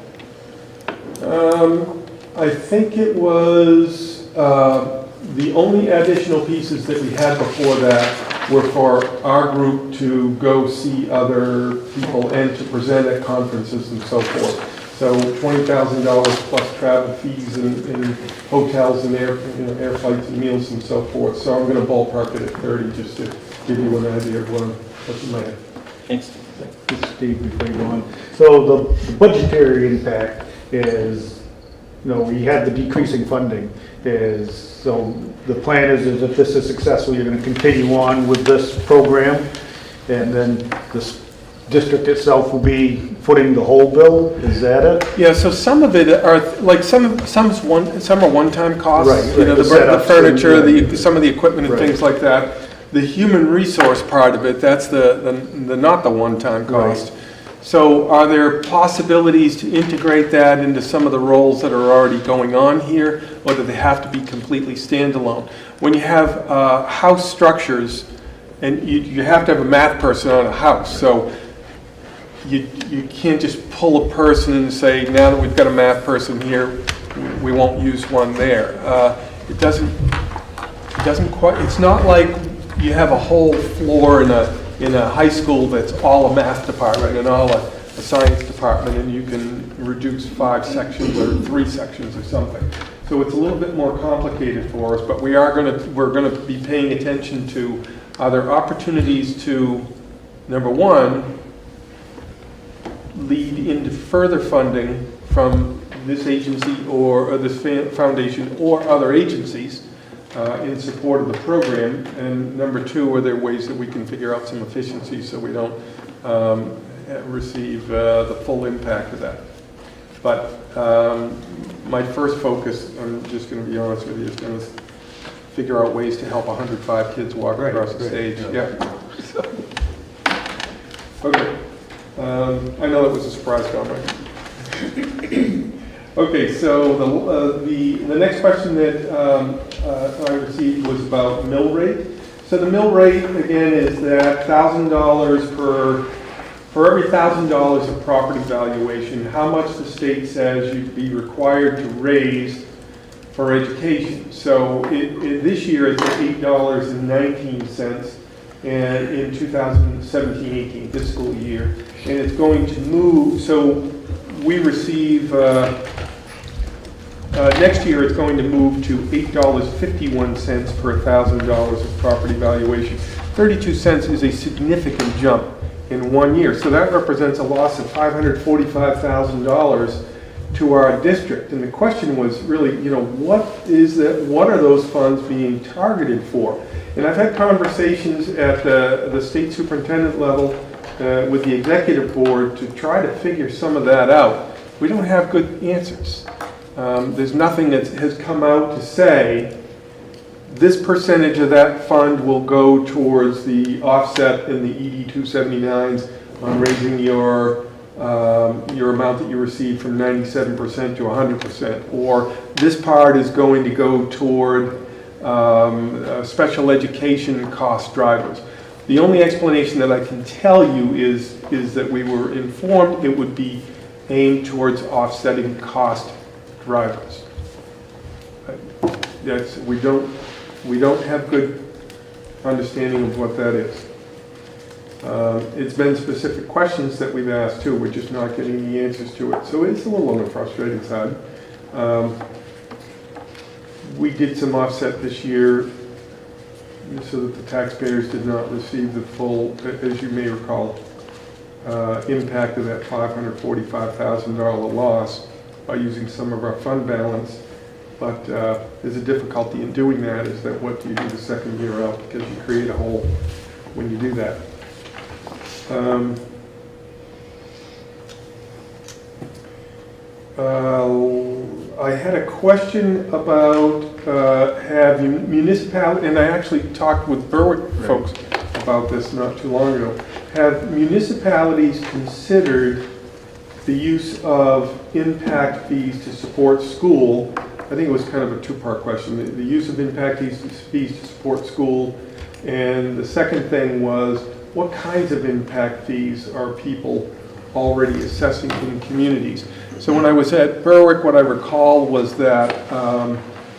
I think it was, the only additional pieces that we had before that were for our group to go see other people and to present at conferences and so forth. So $20,000 plus travel fees and hotels and air flights and meals and so forth. So I'm going to ballpark it at 30 just to give you an idea of what's in my head. Thanks. This is Steve before you go on. So the budgetary impact is, we had the decreasing funding so the plan is if this is successful, you're going to continue on with this program, and then this district itself will be footing the whole bill. Is that it? Yeah. So some of it are like some are one-time costs. Right. The setups furniture, and, some of the equipment and Right. things like that. The human resource part of it, that's the not the one-time cost. Right. So are there possibilities to integrate that into some of the roles that are already going on here, or do they have to be completely standalone? When you have house structures, and you have to have a math person on a house, so you can't just pull a person and say, now that we've got a math person here, we won't use one there. It doesn't quite, it's not like you have a whole floor in a high school that's all a math department and all a science department, and you can reduce 5 sections or 3 sections or something. So it's a little bit more complicated for us, but we're gonna be paying attention to, are there opportunities to, number one, lead into further funding from this agency or this foundation or other agencies in support of the program, and number two, are there ways that we can figure out some efficiencies so we don't receive the full impact of that. But my first focus, I'm just going to be honest with you, is going to figure out ways to help 105 kids walk across the stage. Yeah. Okay. I know that was a surprise comment. Okay, so the next question that I received was about mill rate. So the mill rate, again, is that $1,000 for every $1,000 of property valuation, how much the state says you'd be required to raise for education. So this year it's at $8.19, and in 2017-18 fiscal year, and it's going to move. So we receive next year it's going to move to $8.51 per $1,000 of property valuation. 32 cents is a significant jump in 1 year. So that represents a loss of $545,000 to our district. And the question was really, what are those funds being targeted for? And I've had conversations at the state superintendent level with the executive board to try to figure some of that out. We don't have good answers. There's nothing that has come out to say this percentage of that fund will go towards the offset in the ED 279s on raising your amount that you receive from 97% to 100%, or this part is going to go toward special education cost drivers. The only explanation that I can tell you is that we were informed it would be aimed towards offsetting cost drivers. Yes, we don't have good understanding of what that is. It's been specific questions that we've asked too. We're just not getting the answers to it. So it's a little on the frustrating side. We did some offset this year so that the taxpayers did not receive the full, as you may recall, impact of that $545,000 loss by using some of our fund balance. But there's a difficulty in doing that, is that what do you do the second year out, because you create a hole when you do that. I had a question about have municipality, and I actually talked with Berwick folks about this not too long ago. Have municipalities considered the use of impact fees to support school? I think it was kind of a two-part question. The use of impact fees to support school, and the second thing was, what kinds of impact fees are people already assessing in communities? So when I was at Berwick, what I recall was that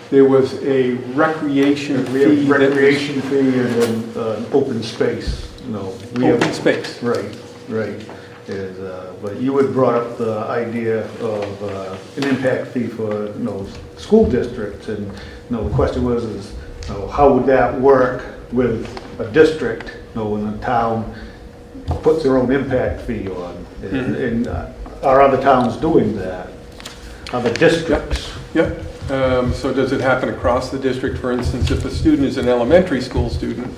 there was a recreation fee. We have recreation fee and then open space. Open space. Right. But you had brought up the idea of an impact fee for school districts, and the question was how would that work with a district when the town puts their own impact fee on, and are other towns doing that? Other districts? Yep. So does it happen across the district? For instance, if a student is an elementary school student,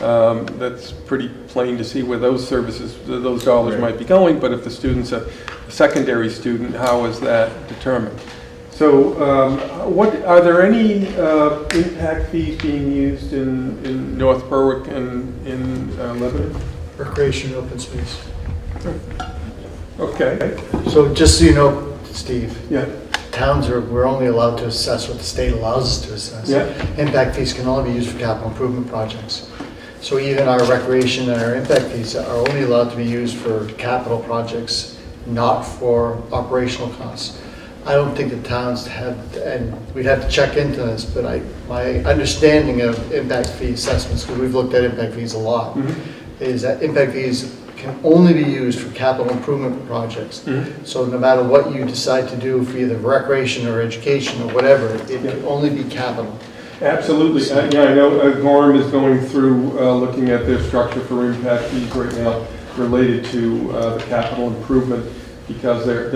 that's pretty plain to see where those services, those dollars might be going. But if the student's a secondary student, how is that determined? So what are there any impact fees being used in North Berwick and in Lebanon? Recreation and open space. Okay. So just so you know, Steve, Yeah. we're only allowed to assess what the state allows us to assess. Yeah. Impact fees can only be used for capital improvement projects. So even our recreation and our impact fees are only allowed to be used for capital projects, not for operational costs. I don't think the towns have, and we'd have to check into this, but my understanding of impact fee assessments, because we've looked at impact fees a lot, is that impact fees can only be used for capital improvement projects. So no matter what you decide to do for either recreation or education or whatever, it can only be capital. Absolutely. Yeah, I know Gorham is going through looking at their structure for impact fees right now related to the capital improvement, because their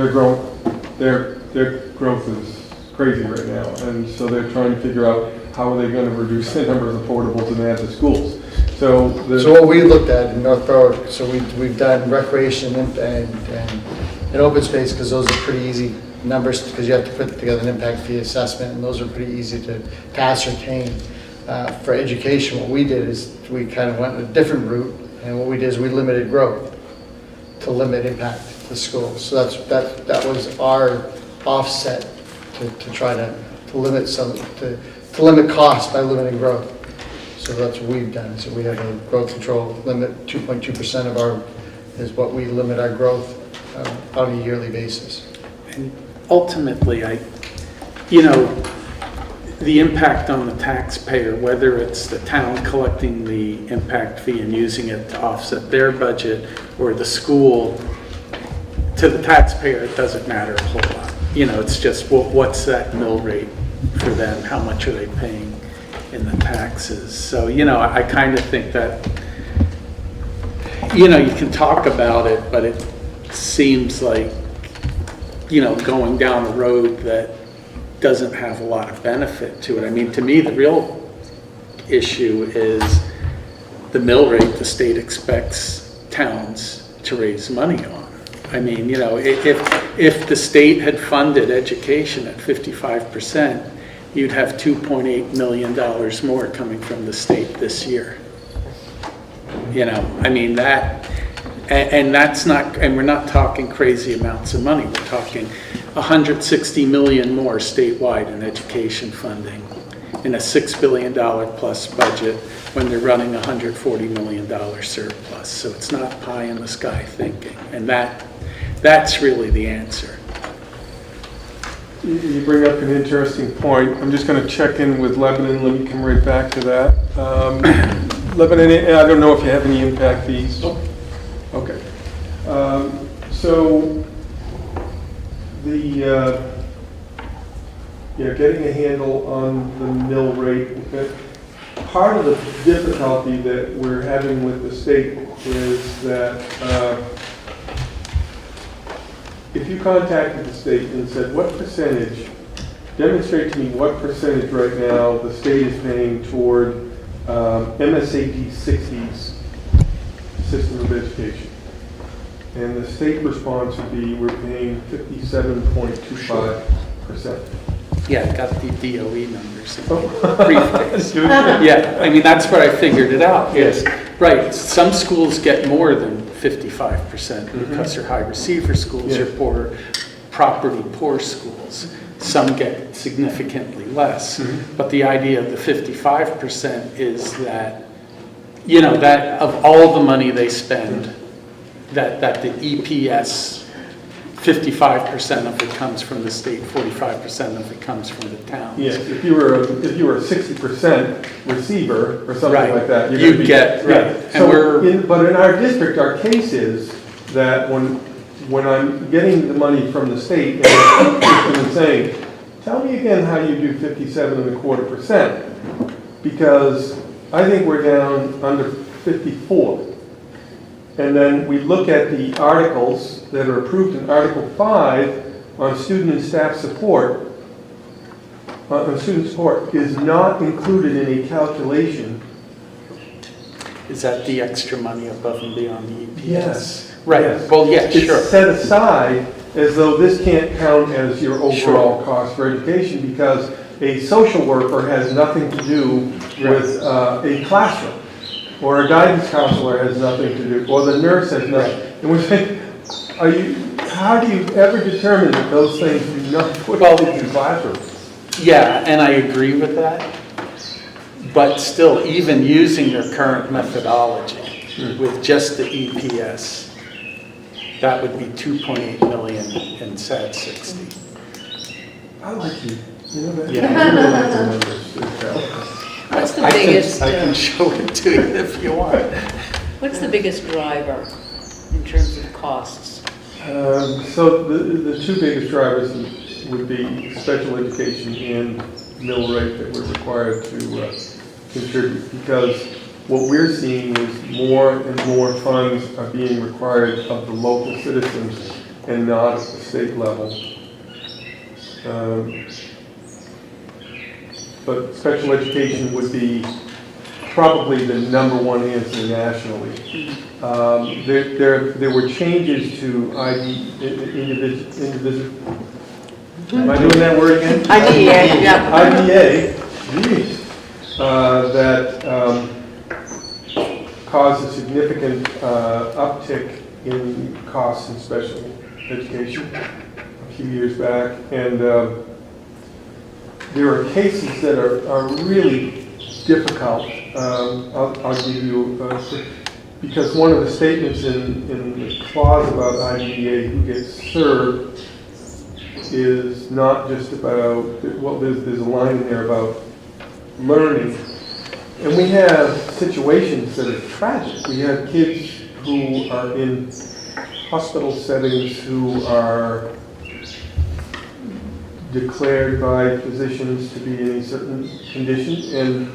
growth is crazy right now, and so they're trying to figure out how are they going to reduce the number of affordables and add to schools. So what we looked at in North Berwick, so we've done recreation and open space, because those are pretty easy numbers, because you have to put together an impact fee assessment, and those are pretty easy to ascertain. For education, what we did is we kind of went a different route, and what we did is we limited growth to limit impact to schools. So that was our offset to try to limit to limit costs by limiting growth. So that's what we've done. So we have a growth control limit, 2.2% of our is what we limit our growth on a yearly basis. And ultimately, the impact on the taxpayer, whether it's the town collecting the impact fee and using it to offset their budget, or the school, to the taxpayer, it doesn't matter a whole lot. It's just what's that mill rate for them? How much are they paying in the taxes? So, I kind of think that, you can talk about it, but it seems like, going down the road that doesn't have a lot of benefit to it. I mean, to me, the real issue is the mill rate the state expects towns to raise money on. I mean, if the state had funded education at 55%, you'd have $2.8 million more coming from the state this year. I mean, and that's not, and we're not talking crazy amounts of money. We're talking 160 million more statewide in education funding in a $6 billion plus budget when they're running $140 million surplus. So it's not pie in the sky thinking, and that's really the answer. You bring up an interesting point. I'm just going to check in with Lebanon. Let me come right back to that. Lebanon, I don't know if you have any impact fees. Nope. Okay. So getting a handle on the mill rate. Part of the difficulty that we're having with the state is that if you contacted the state and said, what percentage, demonstrate to me what percentage right now the state is paying toward MSAT 60's system of education. And the state response would be, we're paying 57.25%. Yeah, I got the DOE numbers in the briefcase. Yeah, I mean, that's where I figured it out. Yes. Right, some schools get more than 55% because they're high receiver schools or poor schools. Some get significantly less. But the idea of the 55% is that, that of all the money they spend, that the EPS, 55% of it comes from the state, 45% of it comes from the towns. Yes, if you were a 60% receiver or something like that, you'd get right. So, but in our district, our case is that when I'm getting the money from the state and I'm saying, tell me again how you do 57.25%, because I think we're down under 54. And then we look at the articles that are approved in Article 5 on student and staff support. Student support is not included in a calculation. Is that the extra money above and beyond the EPS? Yes. Right. Yes. Well, yeah, sure. It's set aside as though this can't count as your overall cost for education, because a social worker has nothing to do with a classroom. Or a guidance counselor has nothing to do, or the nurse has nothing. And we're saying, how do you ever determine that those things do not put kids in classrooms? Yeah, and I agree with that. But still, even using their current methodology with just the EPS, that would be 2.8 million in SAD 60. I like you. You know that? Yeah. I really like the numbers. What's the I biggest, can show it to you if you want. what's the biggest driver in terms of costs? So the two biggest drivers would be special education and mill rate that we're required to contribute, because what we're seeing is more and more funds are being required of the local citizens and not at the state level. But special education would be probably the number one answer nationally. There were changes to individual. Am I doing that word again? IDEA, yeah. IDA, geez, that caused a significant uptick in costs in special education a few years back. And there are cases that are really difficult. I'll give you, because one of the statements in the clause about IDEA who gets served is not just about, well, there's a line in there about learning. And we have situations that are tragic. We have kids who are in hospital settings who are declared by physicians to be in a certain condition, and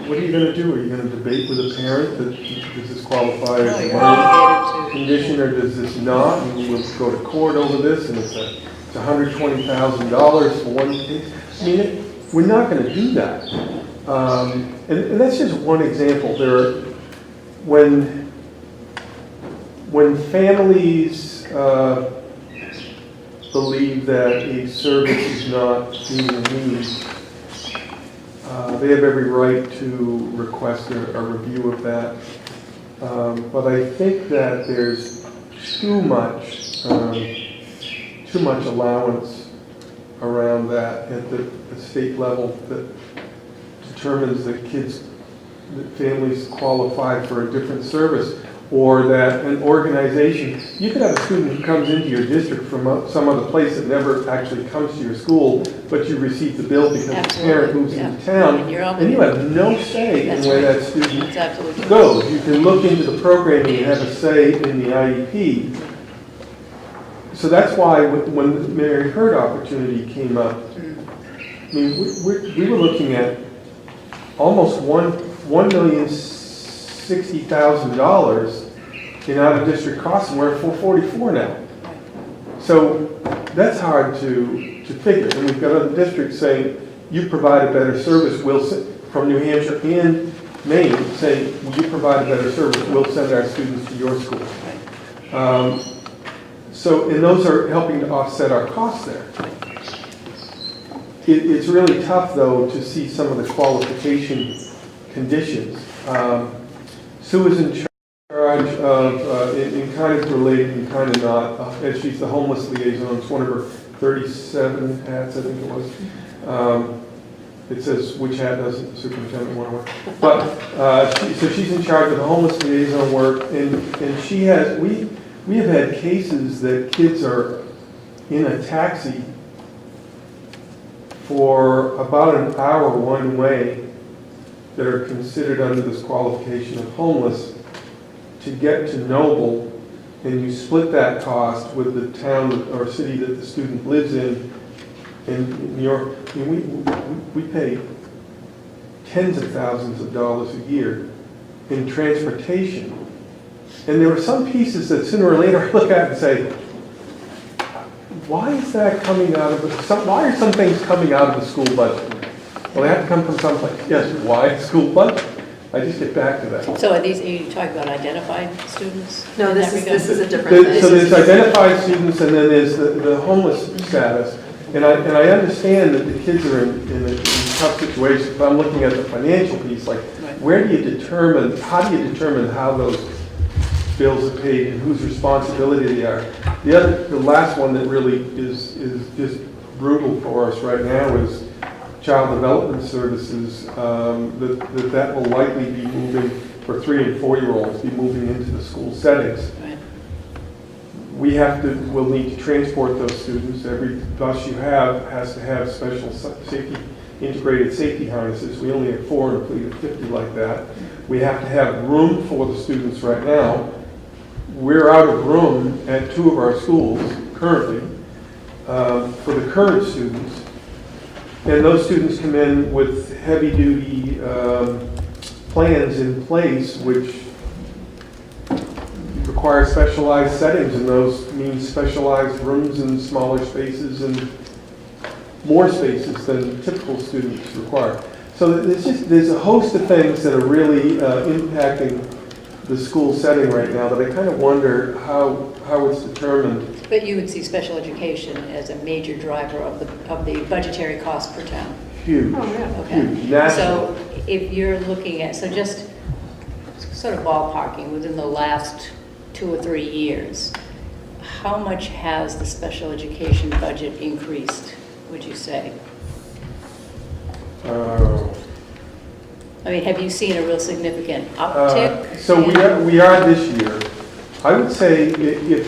what are you going to do? Are you going to debate with a parent that does this qualify as a learning condition or does this not? And we'll go to court over this, and it's $120,000 for one case. I mean, we're not going to do that. And that's just one example. There are, when families believe that a service is not being need, they have every right to request a review of that. But I think that there's too much allowance around that at the state level that determines that families qualify for a different service, or that an organization, you could have a student who comes into your district from some other place that never actually comes to your school, but you receive the bill because the parent moves into town, and you have no say in where that student goes. You can look into the programming and have a say in the IEP. So that's why when the Mary Hurd opportunity came up, I mean, we were looking at almost $1,060,000 in out-of-district costs, and we're at 444 now. So that's hard to figure. And we've got other districts saying, you provide a better service, from New Hampshire and Maine, saying, you provide a better service, we'll send our students to your school. And those are helping to offset our costs there. It's really tough, though, to see some of the qualification conditions. Sue is in charge of, in kind of related and kind of not, and she's the homeless liaison. It's one of her 37 hats, I think it was. It says which hat doesn't the superintendent want to wear. But, so she's in charge of the homeless liaison work, and she has, we have had cases that kids are in a taxi for about an hour one way that are considered under this qualification of homeless to get to Noble, and you split that cost with the town or city that the student lives in New York. I mean, we pay tens of thousands of dollars a year in transportation. And there are some pieces that sooner or later I look at and say, why is that coming out of why are some things coming out of the school budget? Well, they have to come from someplace. Yes, why school budget? I just get back to that. So are you talking about identified students? No, in this that is regard? this is a different thing. So there's identified students, and then there's the homeless status. And I understand that the kids are in a tough situation, but I'm looking at the financial piece, like how do you determine how those bills are paid and whose responsibility they are? The last one that really is just brutal for us right now is child development services, that will likely be moving, for 3 and 4-year-olds, be moving into the school settings. Right. We'll need to transport those students. Every bus you have has to have special safety, integrated safety harnesses. We only have 4 in a fleet of 50 like that. We have to have room for the students right now. We're out of room at 2 of our schools currently for the current students. And those students come in with heavy-duty plans in place, which require specialized settings, and those mean specialized rooms and smaller spaces and more spaces than typical students require. So there's a host of things that are really impacting the school setting right now that I kind of wonder how it's determined. But you would see special education as a major driver of the budgetary cost per town? Huge. Okay. Huge. National. So if you're looking at, so just sort of ballparking, within the last 2 or 3 years, how much has the special education budget increased, would you say? I mean, have you seen a real significant uptick? So we are this year. I would say if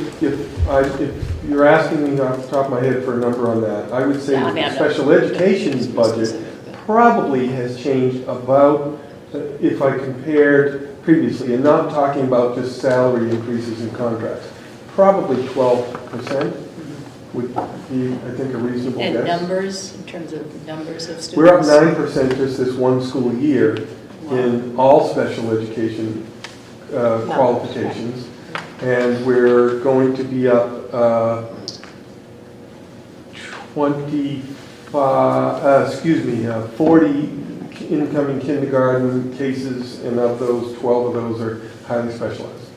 you're asking me off the top of my head for a number on that, I would say Yeah, I mean, the special education's budget probably has changed about, if I compared previously, and not talking about just salary increases in contracts, probably 12% would be, I think, a reasonable guess. And numbers, in terms of numbers of students? We're up 9% just this one school year in all special education qualifications. And we're going to be up 40 incoming kindergarten cases, and of those, 12 of those are highly specialized.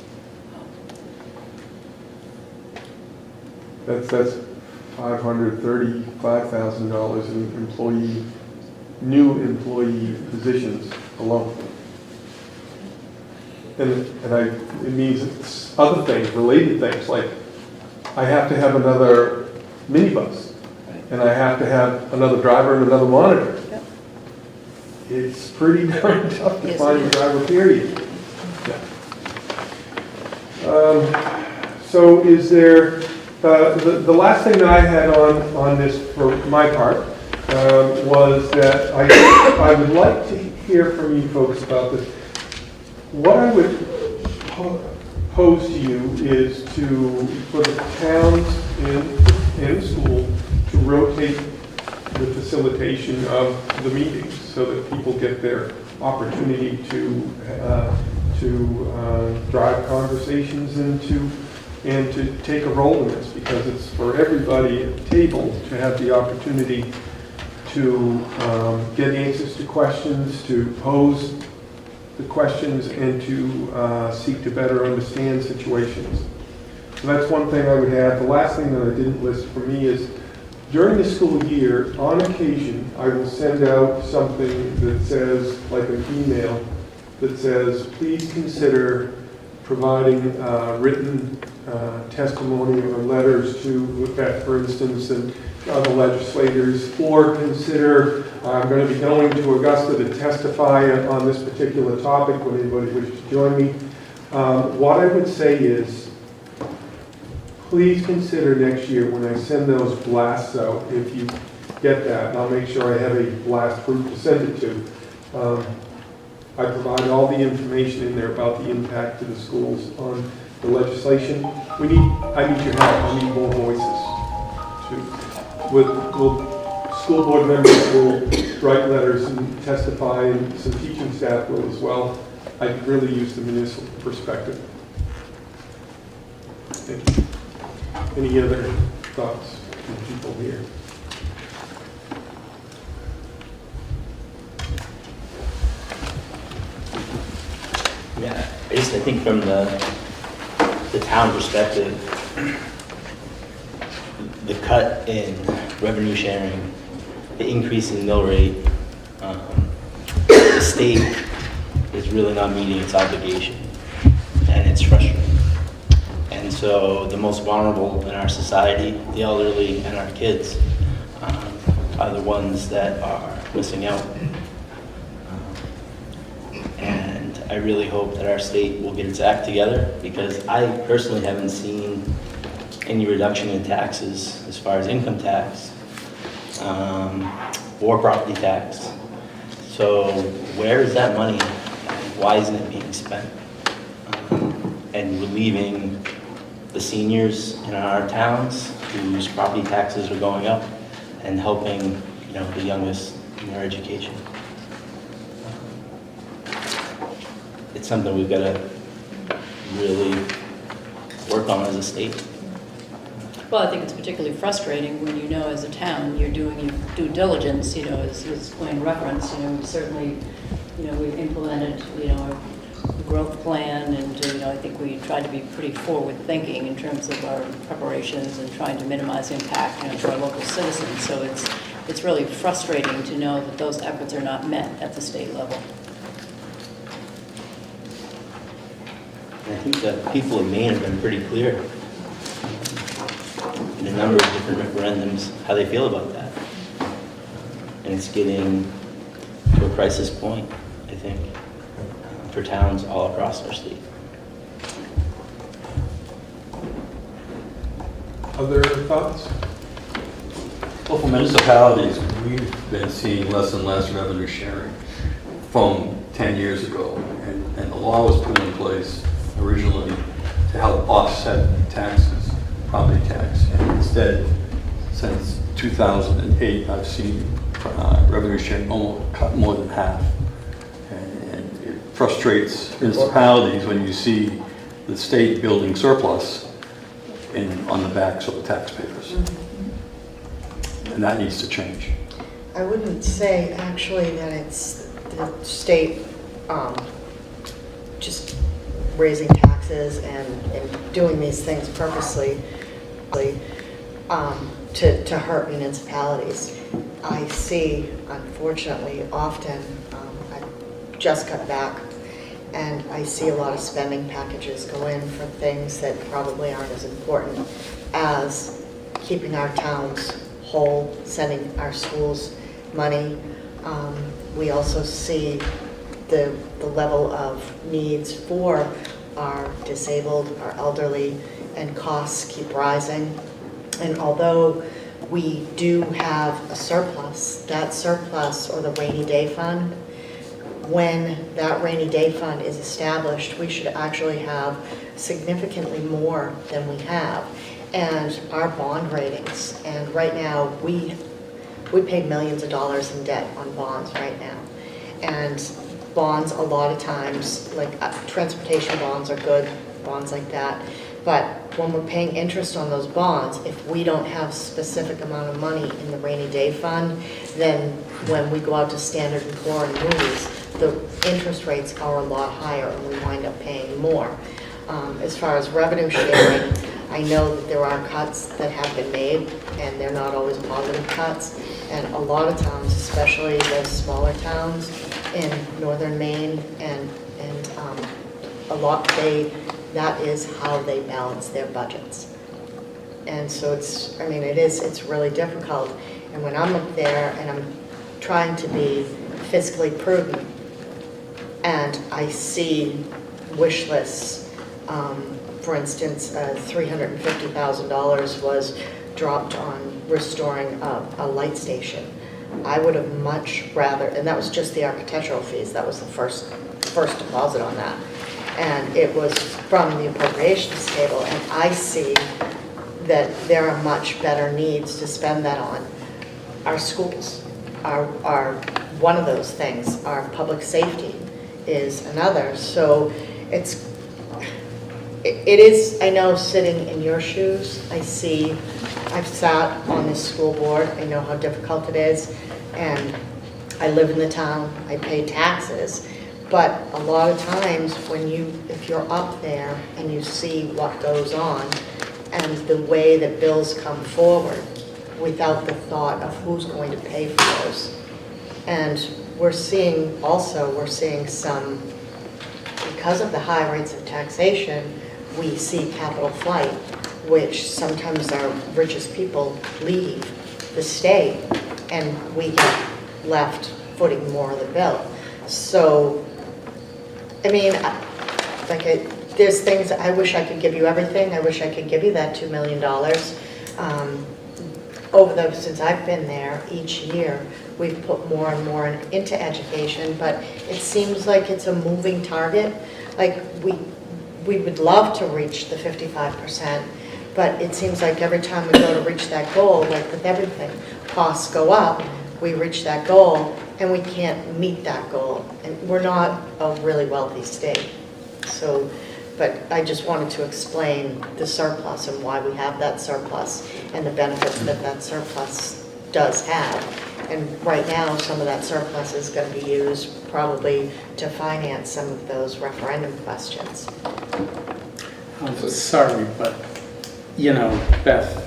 That's $535,000 in new employee positions alone. And it means it's other things, related things, like I have to have another minibus, and I have to have another driver and another monitor. Yep. It's pretty darn tough to Yes, find it a is. driver, period. So is there, the last thing that I had on this for my part was that I would like to hear from you folks about this. What I would pose to you is for the towns in school to rotate the facilitation of the meetings so that people get their opportunity to drive conversations and to take a role in this, because it's for everybody at the table to have the opportunity to get answers to questions, to pose the questions, and to seek to better understand situations. So that's one thing I would have. The last thing that I didn't list for me is, during the school year, on occasion, I will send out something that says, like an email, that says, please consider providing written testimony or letters to, for instance, and other legislators, or consider, I'm going to be going to Augusta to testify on this particular topic, would anybody wish to join me? What I would say is, please consider next year when I send those blasts out, if you get that, and I'll make sure I have a blast group to send it to. I provide all the information in there about the impact to the schools on the legislation. I need your help. I need more voices. School board members will write letters and testify, and some teaching staff will as well. I really use the municipal perspective. Thank you. Any other thoughts from people here? Yeah, I think from the town perspective, the cut in revenue sharing, the increase in mill rate, the state is really not meeting its obligation, and it's frustrating. And so the most vulnerable in our society, the elderly and our kids, are the ones that are missing out. And I really hope that our state will get its act together, because I personally haven't seen any reduction in taxes as far as income tax or property tax. So where is that money? Why isn't it being spent? And we're leaving the seniors in our towns whose property taxes are going up and helping, the youngest in their education. It's something we've got to really work on as a state. Well, I think it's particularly frustrating when as a town, you're doing your due diligence, as Wayne referenced, certainly, we've implemented, our growth plan, and, I think we tried to be pretty forward-thinking in terms of our preparations and trying to minimize impact, to our local citizens. So it's really frustrating to know that those efforts are not met at the state level. And I think the people of Maine have been pretty clear in a number of different referendums how they feel about that. And it's getting to a crisis point, I think, for towns all across our state. Other thoughts? Well, for municipalities, we've been seeing less and less revenue sharing from 10 years ago. And the law was put in place originally to help offset taxes, property tax. And instead, since 2008, I've seen revenue sharing almost cut more than half. And it frustrates municipalities when you see the state building surplus on the backs of the taxpayers. And that needs to change. I wouldn't say actually that it's the state just raising taxes and doing these things purposely to hurt municipalities. I see, unfortunately, often, I just got back, and I see a lot of spending packages go in for things that probably aren't as important as keeping our towns whole, sending our schools money. We also see the level of needs for our disabled, our elderly, and costs keep rising. And although we do have a surplus, that surplus, or the rainy day fund, when that rainy day fund is established, we should actually have significantly more than we have. And our bond ratings, and right now we pay millions of dollars in debt on bonds right now. And bonds, a lot of times, like transportation bonds are good, bonds like that. But when we're paying interest on those bonds, if we don't have specific amount of money in the rainy day fund, then when we go out to Standard & Poor and Moody's, the interest rates are a lot higher and we wind up paying more. As far as revenue sharing, I know that there are cuts that have been made, and they're not always positive cuts. And a lot of towns, especially the smaller towns in northern Maine, and a lot, that is how they balance their budgets. And so it's really difficult. And when I'm up there and I'm trying to be fiscally prudent, and I see wish lists, for instance, $350,000 was dropped on restoring a light station. I would have much rather, and that was just the architectural fees, that was the first deposit on that. And it was from the appropriations table, and I see that there are much better needs to spend that on. Our schools are one of those things. Our public safety is another. So it is, I know, sitting in your shoes, I've sat on this school board, I know how difficult it is, and I live in the town, I pay taxes, but a lot of times if you're up there and you see what goes on and the way that bills come forward without the thought of who's going to pay for those. And we're seeing some, because of the high rates of taxation, we see capital flight, which sometimes our richest people leave the state and we get left footing more of the bill. So, I mean, there's things, I wish I could give you everything. I wish I could give you that $2 million. Since I've been there, each year, we've put more and more into education, but it seems like it's a moving target. Like, we would love to reach the 55%, but it seems like every time we go to reach that goal, like with everything, costs go up, we reach that goal, and we can't meet that goal. And we're not a really wealthy state. So, but I just wanted to explain the surplus and why we have that surplus and the benefits that that surplus does have. And right now, some of that surplus is going to be used probably to finance some of those referendum questions. I'm sorry, but, you know, Beth,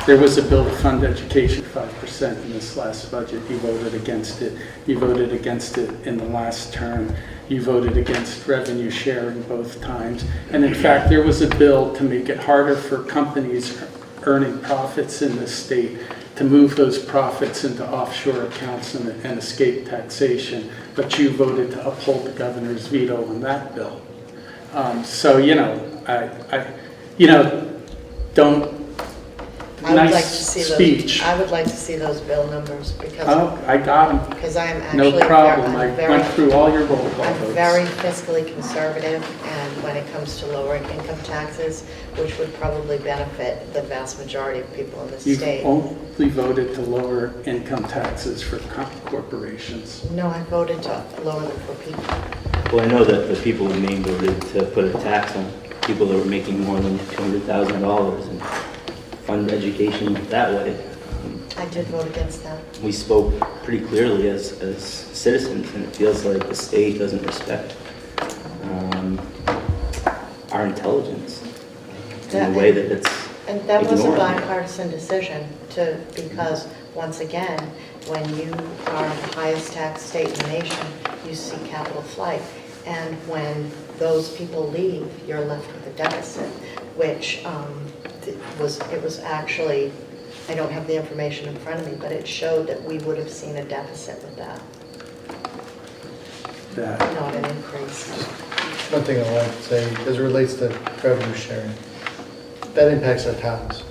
there was a bill to fund education 5% in this last budget. You voted against it. You voted against it in the last term. You voted against revenue sharing both times. And in fact, there was a bill to make it harder for companies earning profits in this state to move those profits into offshore accounts and escape taxation. But you voted to uphold the governor's veto on that bill. So, you know, don't. I would Nice like to see speech. those. I would like to see those bill numbers because. Oh, I got them. Because I am actually. No problem. I very- went through all your roll call I'm votes. very fiscally conservative, and when it comes to lowering income taxes, which would probably benefit the vast majority of people in the You state. only voted to lower income taxes for corporations. No, I voted to lower them for people. Well, I know that the people in Maine voted to put a tax on people that were making more than $200,000 and fund education that way. I did vote against that. We spoke pretty clearly as citizens, and it feels like the state doesn't respect our intelligence in the way that it's And that was a ignored. bipartisan decision because once again, when you are the highest tax state in the nation, you see capital flight. And when those people leave, you're left with a deficit, which it was actually, I don't have the information in front of me, but it showed that we would have seen a deficit with that, not an increase. One thing I want to say, as it relates to revenue sharing, that impacts our towns.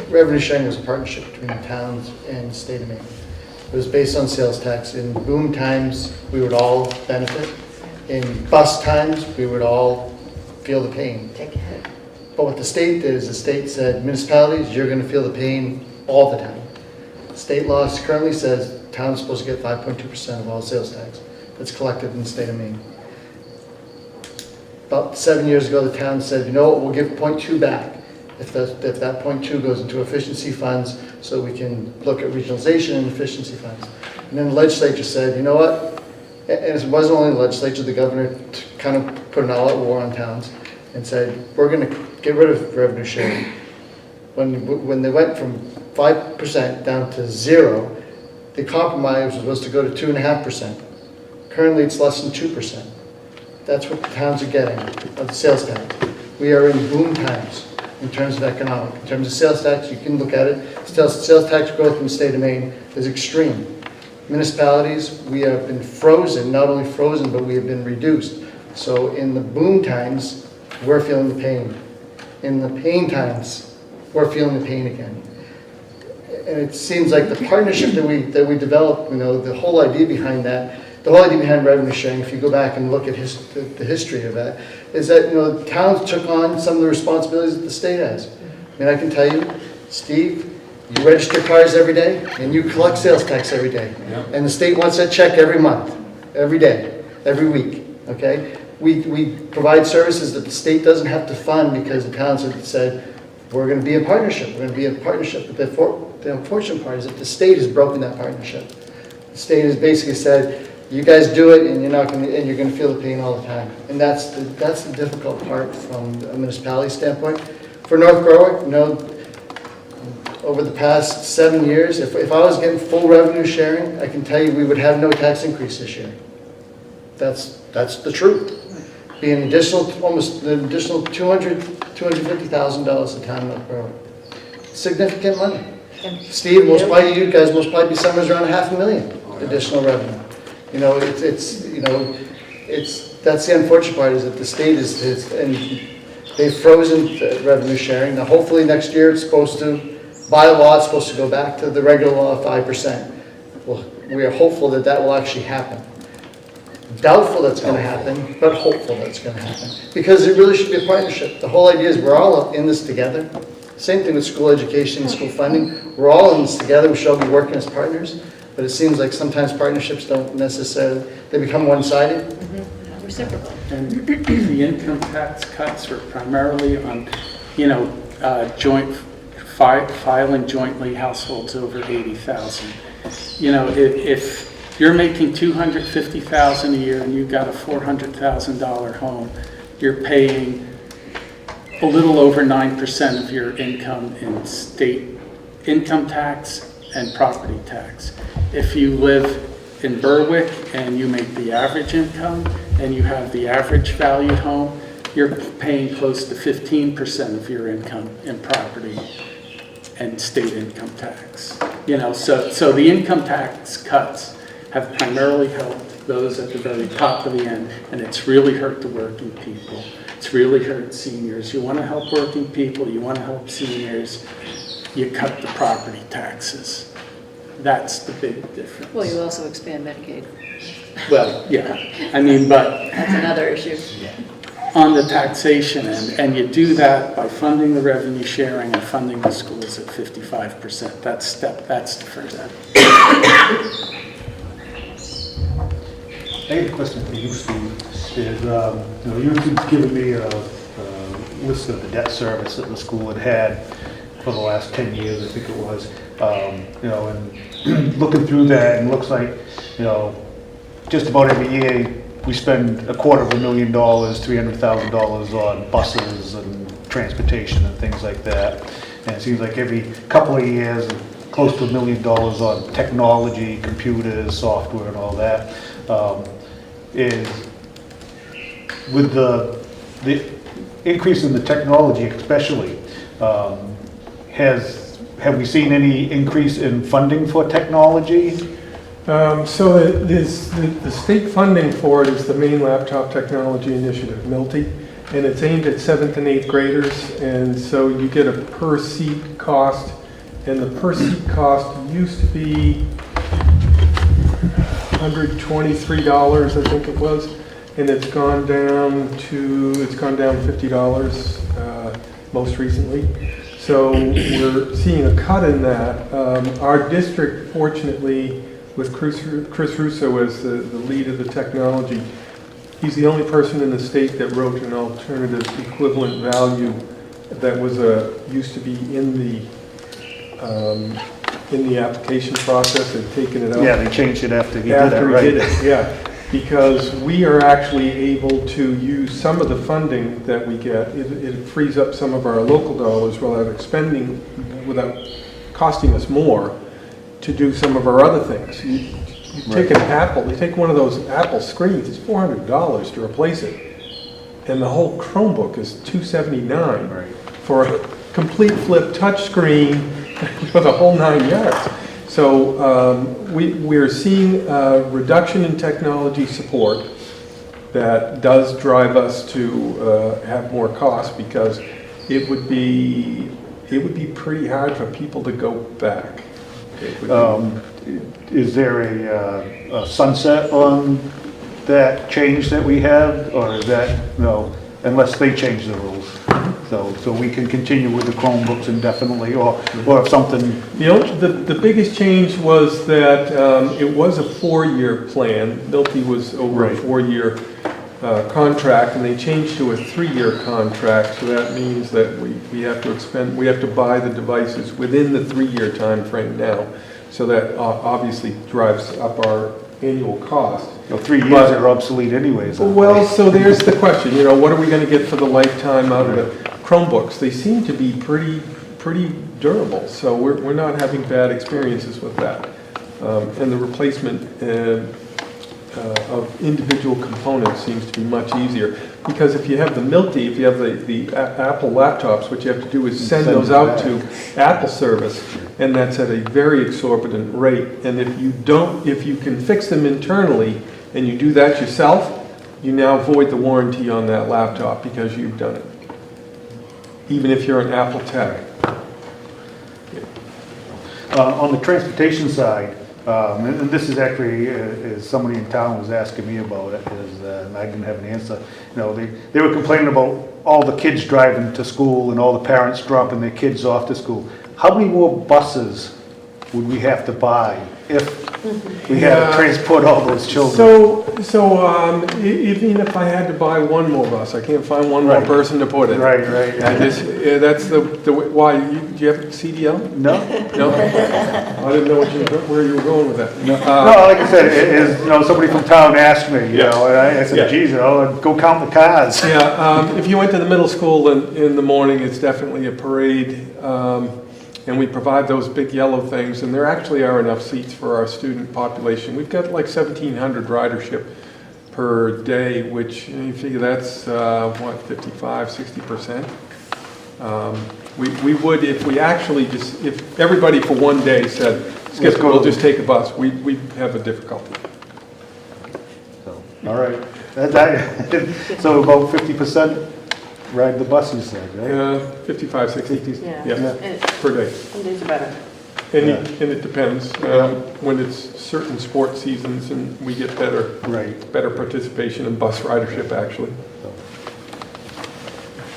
Revenue sharing was a partnership between the towns and the state of Maine. It was based on sales tax. In boom times, we would all benefit. In bust times, we would all feel the pain. Take a hit. But what the state did is the state said, municipalities, you're going to feel the pain all the time. State law currently says town's supposed to get 5.2% of all sales tax that's collected in the state of Maine. About 7 years ago, the town said, you know what, we'll give 0.2 back if that 0.2 goes into efficiency funds so we can look at regionalization and efficiency funds. And then the legislature said, you know what, and it wasn't only the legislature, the governor kind of put an all-out war on towns and said, we're going to get rid of revenue sharing. When they went from 5% down to 0, the compromise was to go to 2.5%. Currently, it's less than 2%. That's what the towns are getting of the sales tax. We are in boom times in terms of economic. In terms of sales tax, you can look at it. Sales tax growth in the state of Maine is extreme. Municipalities, we have been frozen, not only frozen, but we have been reduced. So in the boom times, we're feeling the pain. In the pain times, we're feeling the pain again. And it seems like the partnership that we developed, you know, the whole idea behind that, the whole idea behind revenue sharing, if you go back and look at the history of that, is that, you know, towns took on some of the responsibilities that the state has. I mean, I can tell you, Steve, you register cars every day, and you collect sales tax every day. Yep. And the state wants that check every month, every day, every week, okay? We provide services that the state doesn't have to fund because the towns have said, we're going to be in partnership. We're going to be in partnership. But the unfortunate part is that the state has broken that partnership. The state has basically said, you guys do it, and you're going to feel the pain all the time. And that's the difficult part from a municipality standpoint. For North Berwick, you know, over the past 7 years, if I was getting full revenue sharing, I can tell you we would have no tax increase this year. That's the truth. Be an additional, almost an additional $250,000 a town in North Berwick. Significant money. Steve, most probably you guys, most probably be somewhere around $500,000 additional revenue. You know, that's the unfortunate part, is that the state is, and they've frozen the revenue sharing. Now, hopefully next year it's supposed to, by law, it's supposed to go back to the regular law of 5%. Well, we are hopeful that that will actually happen. Doubtful that's going to happen, but hopeful that's going to happen. Because it really should be a partnership. The whole idea is we're all in this together. Same thing with school education and school funding. We're all in this together. We should all be working as partners. But it seems like sometimes partnerships don't necessarily, they become one-sided. Mm-hmm. Reciprocal. And the income tax cuts are primarily on, you know, filing jointly households over 80,000. You know, if you're making $250,000 a year and you've got a $400,000 home, you're paying a little over 9% of your income in state income tax and property tax. If you live in Berwick and you make the average income and you have the average valued home, you're paying close to 15% of your income in property and state income tax. You know, so the income tax cuts have primarily helped those at the very top of the end, and it's really hurt the working people. It's really hurt seniors. You want to help working people, you want to help seniors, you cut the property taxes. That's the big difference. Well, you also expand Medicaid. Well, yeah, I mean, but That's another issue. on the taxation end, and you do that by funding the revenue sharing and funding the schools at 55%. That's the first step. I have a question for you, Steve. You've given me a list of the debt service that the school had for the last 10 years, I think it was. And looking through that, and looks like, just about every year we spend $250,000, $300,000 on buses and transportation and things like that. And it seems like every couple of years, close to $1 million on technology, computers, software, and all that. Is with the increase in the technology, especially, have we seen any increase in funding for technology? So the state funding for it is the main laptop technology initiative, MILTI, and it's aimed at 7th and 8th graders, and so you get a per seat cost, and the per seat cost used to be $123, I think it was, and it's gone down $50 most recently. So we're seeing a cut in that. Our district, fortunately, with Chris Russo as the lead of the technology, he's the only person in the state that wrote an alternative equivalent value that was used to be in the application process and taken it out. Yeah, they changed it after he did it, right? Did it, yeah, because we are actually able to use some of the funding that we get. It frees up some of our local dollars without costing us more to do some of our other things. You take an Apple, you take one of those Apple screens, it's $400 to replace it. And the whole Chromebook is $279 for a complete flip touch screen for the whole 9 yards. So we're seeing a reduction in technology support that does drive us to have more costs, because it would be pretty hard for people to go back. Is there a sunset on that change that we have, or is that, unless they change the rules? So we can continue with the Chromebooks indefinitely, or if something... The biggest change was that it was a 4-year plan. MILTI was over a 4-year contract, and they changed to a 3-year contract. So that means that we have to buy the devices within the 3-year time frame now. So that obviously drives up our annual cost. 3 years are obsolete anyways. Well, so there's the question, what are we going to get for the lifetime out of the Chromebooks? They seem to be pretty durable, so we're not having bad experiences with that. And the replacement of individual components seems to be much easier, because if you have the MILTI, if you have the Apple laptops, what you have to do is send those out to Apple service, and that's at a very exorbitant rate. And if you can fix them internally, and you do that yourself, you now void the warranty on that laptop because you've done it, even if you're an Apple tech. On the transportation side, and this is actually, as somebody in town was asking me about it, and I didn't have an answer. They were complaining about all the kids driving to school and all the parents dropping their kids off to school. How many more buses would we have to buy if we had to transport all those children? Even if I had to buy one more bus, I can't find one more person to put in. Right. That's why. Do you have a CDL? No. No? I didn't know where you were going with that. No, like I said, somebody from town asked me, and I said, geez, go count the cars. Yeah, if you went to the middle school in the morning, it's definitely a parade. And we provide those big yellow things, and there actually are enough seats for our student population. We've got like 1,700 ridership per day, which you figure that's, 55, 60%. We would, if we actually if everybody for one day said, Skip, we'll just take a bus, we'd have a difficulty. All right. So about 50%? Ride the bus, you said, right? 55, 60, per day. Some days are better. And it depends. When it's certain sports seasons, and we get better participation in bus ridership, actually.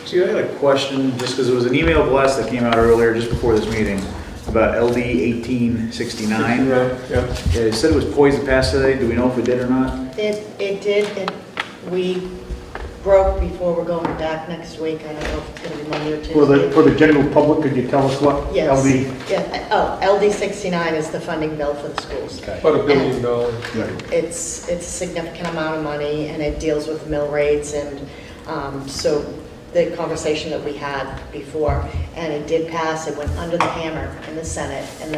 So I had a question, just because there was an email blast that came out earlier, just before this meeting, about LD 1869. It said it was poised to pass today. Do we know if it did or not? It did, we broke before we're going back next week. I don't know if it's going to be Monday or Tuesday. For the general public, could you tell us what LD? Yeah. LD 69 is the funding bill for the schools. About $1 billion. It's a significant amount of money, and it deals with mill rates, and so the conversation that we had before, and it did pass. It went under the hammer in the Senate, and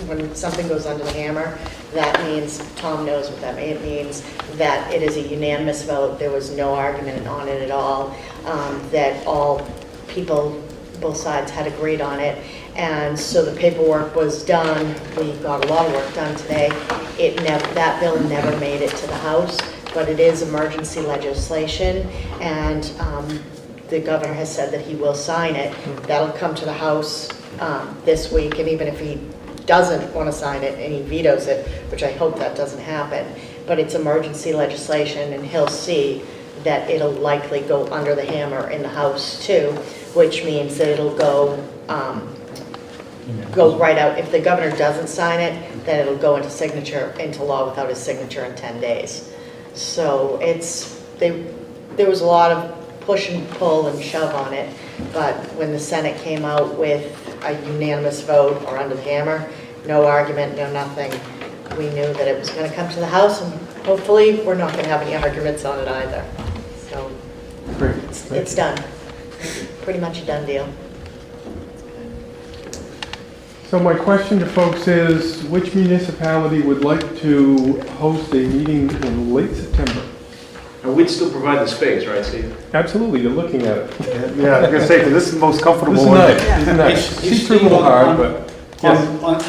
when something goes under the hammer, that means, Tom knows what that means. It means that it is a unanimous vote. There was no argument on it at all, that all people, both sides had agreed on it. And so the paperwork was done. We got a lot of work done today. That bill never made it to the House, but it is emergency legislation, and the governor has said that he will sign it. That'll come to the House this week, and even if he doesn't want to sign it and he vetoes it, which I hope that doesn't happen, but it's emergency legislation, and he'll see that it'll likely go under the hammer in the House too, which means that it'll go right out. If the governor doesn't sign it, then it'll go into law without his signature in 10 days. So there was a lot of push and pull and shove on it, but when the Senate came out with a unanimous vote or under the hammer, no argument, no nothing, we knew that it was going to come to the House, and hopefully we're not going to have any arguments on it either. So it's done. Pretty much a done deal. So my question to folks is, which municipality would like to host a meeting in late September? We'd still provide the space, right, Steve? Absolutely, you're looking at it. Yeah, I was going to say, because this is the most comfortable This is one. nice. This is nice. Seats are a little hard, but...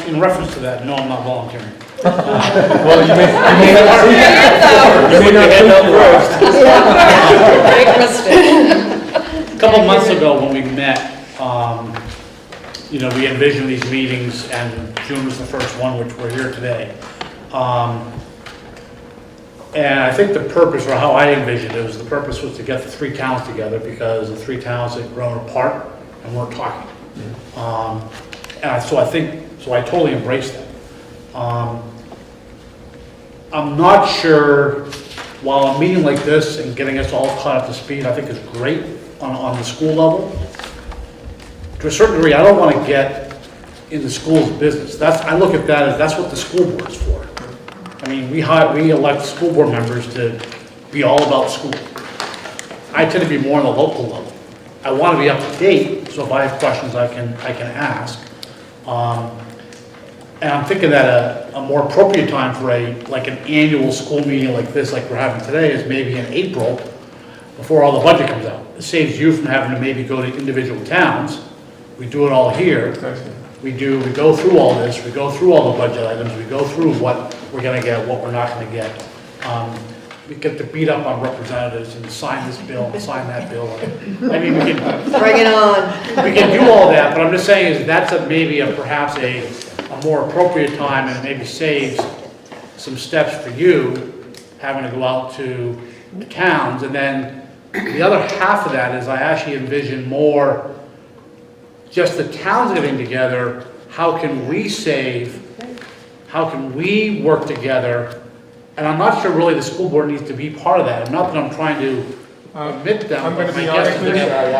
In reference to that, no, I'm not volunteering. Well, you may not think A couple months ago when we met, we envisioned these meetings, and June was the first one, which we're here today. And I think the purpose, or how I envisioned it, the purpose was to get the three towns together, because the three towns had grown apart and weren't talking. So I totally embraced that. I'm not sure, while a meeting like this and getting us all caught up to speed, I think is great on the school level. To a certain degree, I don't want to get in the school's business. I look at that as that's what the school board is for. I mean, we elect school board members to be all about school. I tend to be more on the local level. I want to be up to date, so if I have questions, I can ask. And I'm thinking that a more appropriate time for an annual school meeting like this, like we're having today, is maybe in April, before all the budget comes out. It saves you from having to maybe go to individual towns. We do it all here. we go through all this, we go through all the budget items, we go through what we're gonna get, what we're not gonna get. We get to beat up on representatives and sign this bill and sign that bill. I mean, we can. Bring it on. We can do all that, but I'm just saying is that's perhaps a more appropriate time, and maybe saves some steps for you, having to go out to the towns. And then the other half of that is I actually envision more just the towns getting together. How can we save? How can we work together? And I'm not sure really the school board needs to be part of that. Not that I'm trying to admit them. I'm going to but be my honest guess with is you. that-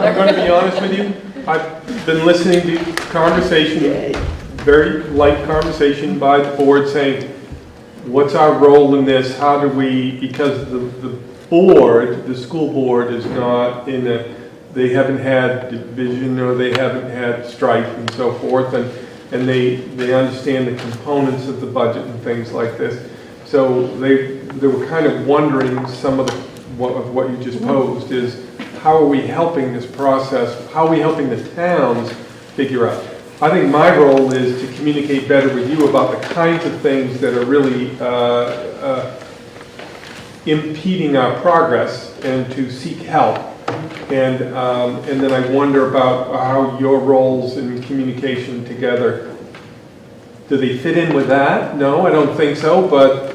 I'm going to be honest with you. I've been listening to conversation, very light conversation by the board saying, what's our role in this? How do we, because the board, the school board is not in a, they haven't had division or they haven't had strife and so forth, and they understand the components of the budget and things like this. So they were kind of wondering some of what you just posed is, how are we helping this process? How are we helping the towns figure out? I think my role is to communicate better with you about the kinds of things that are really impeding our progress and to seek help. And then I wonder about how your roles in communication together, do they fit in with that? No, I don't think so, but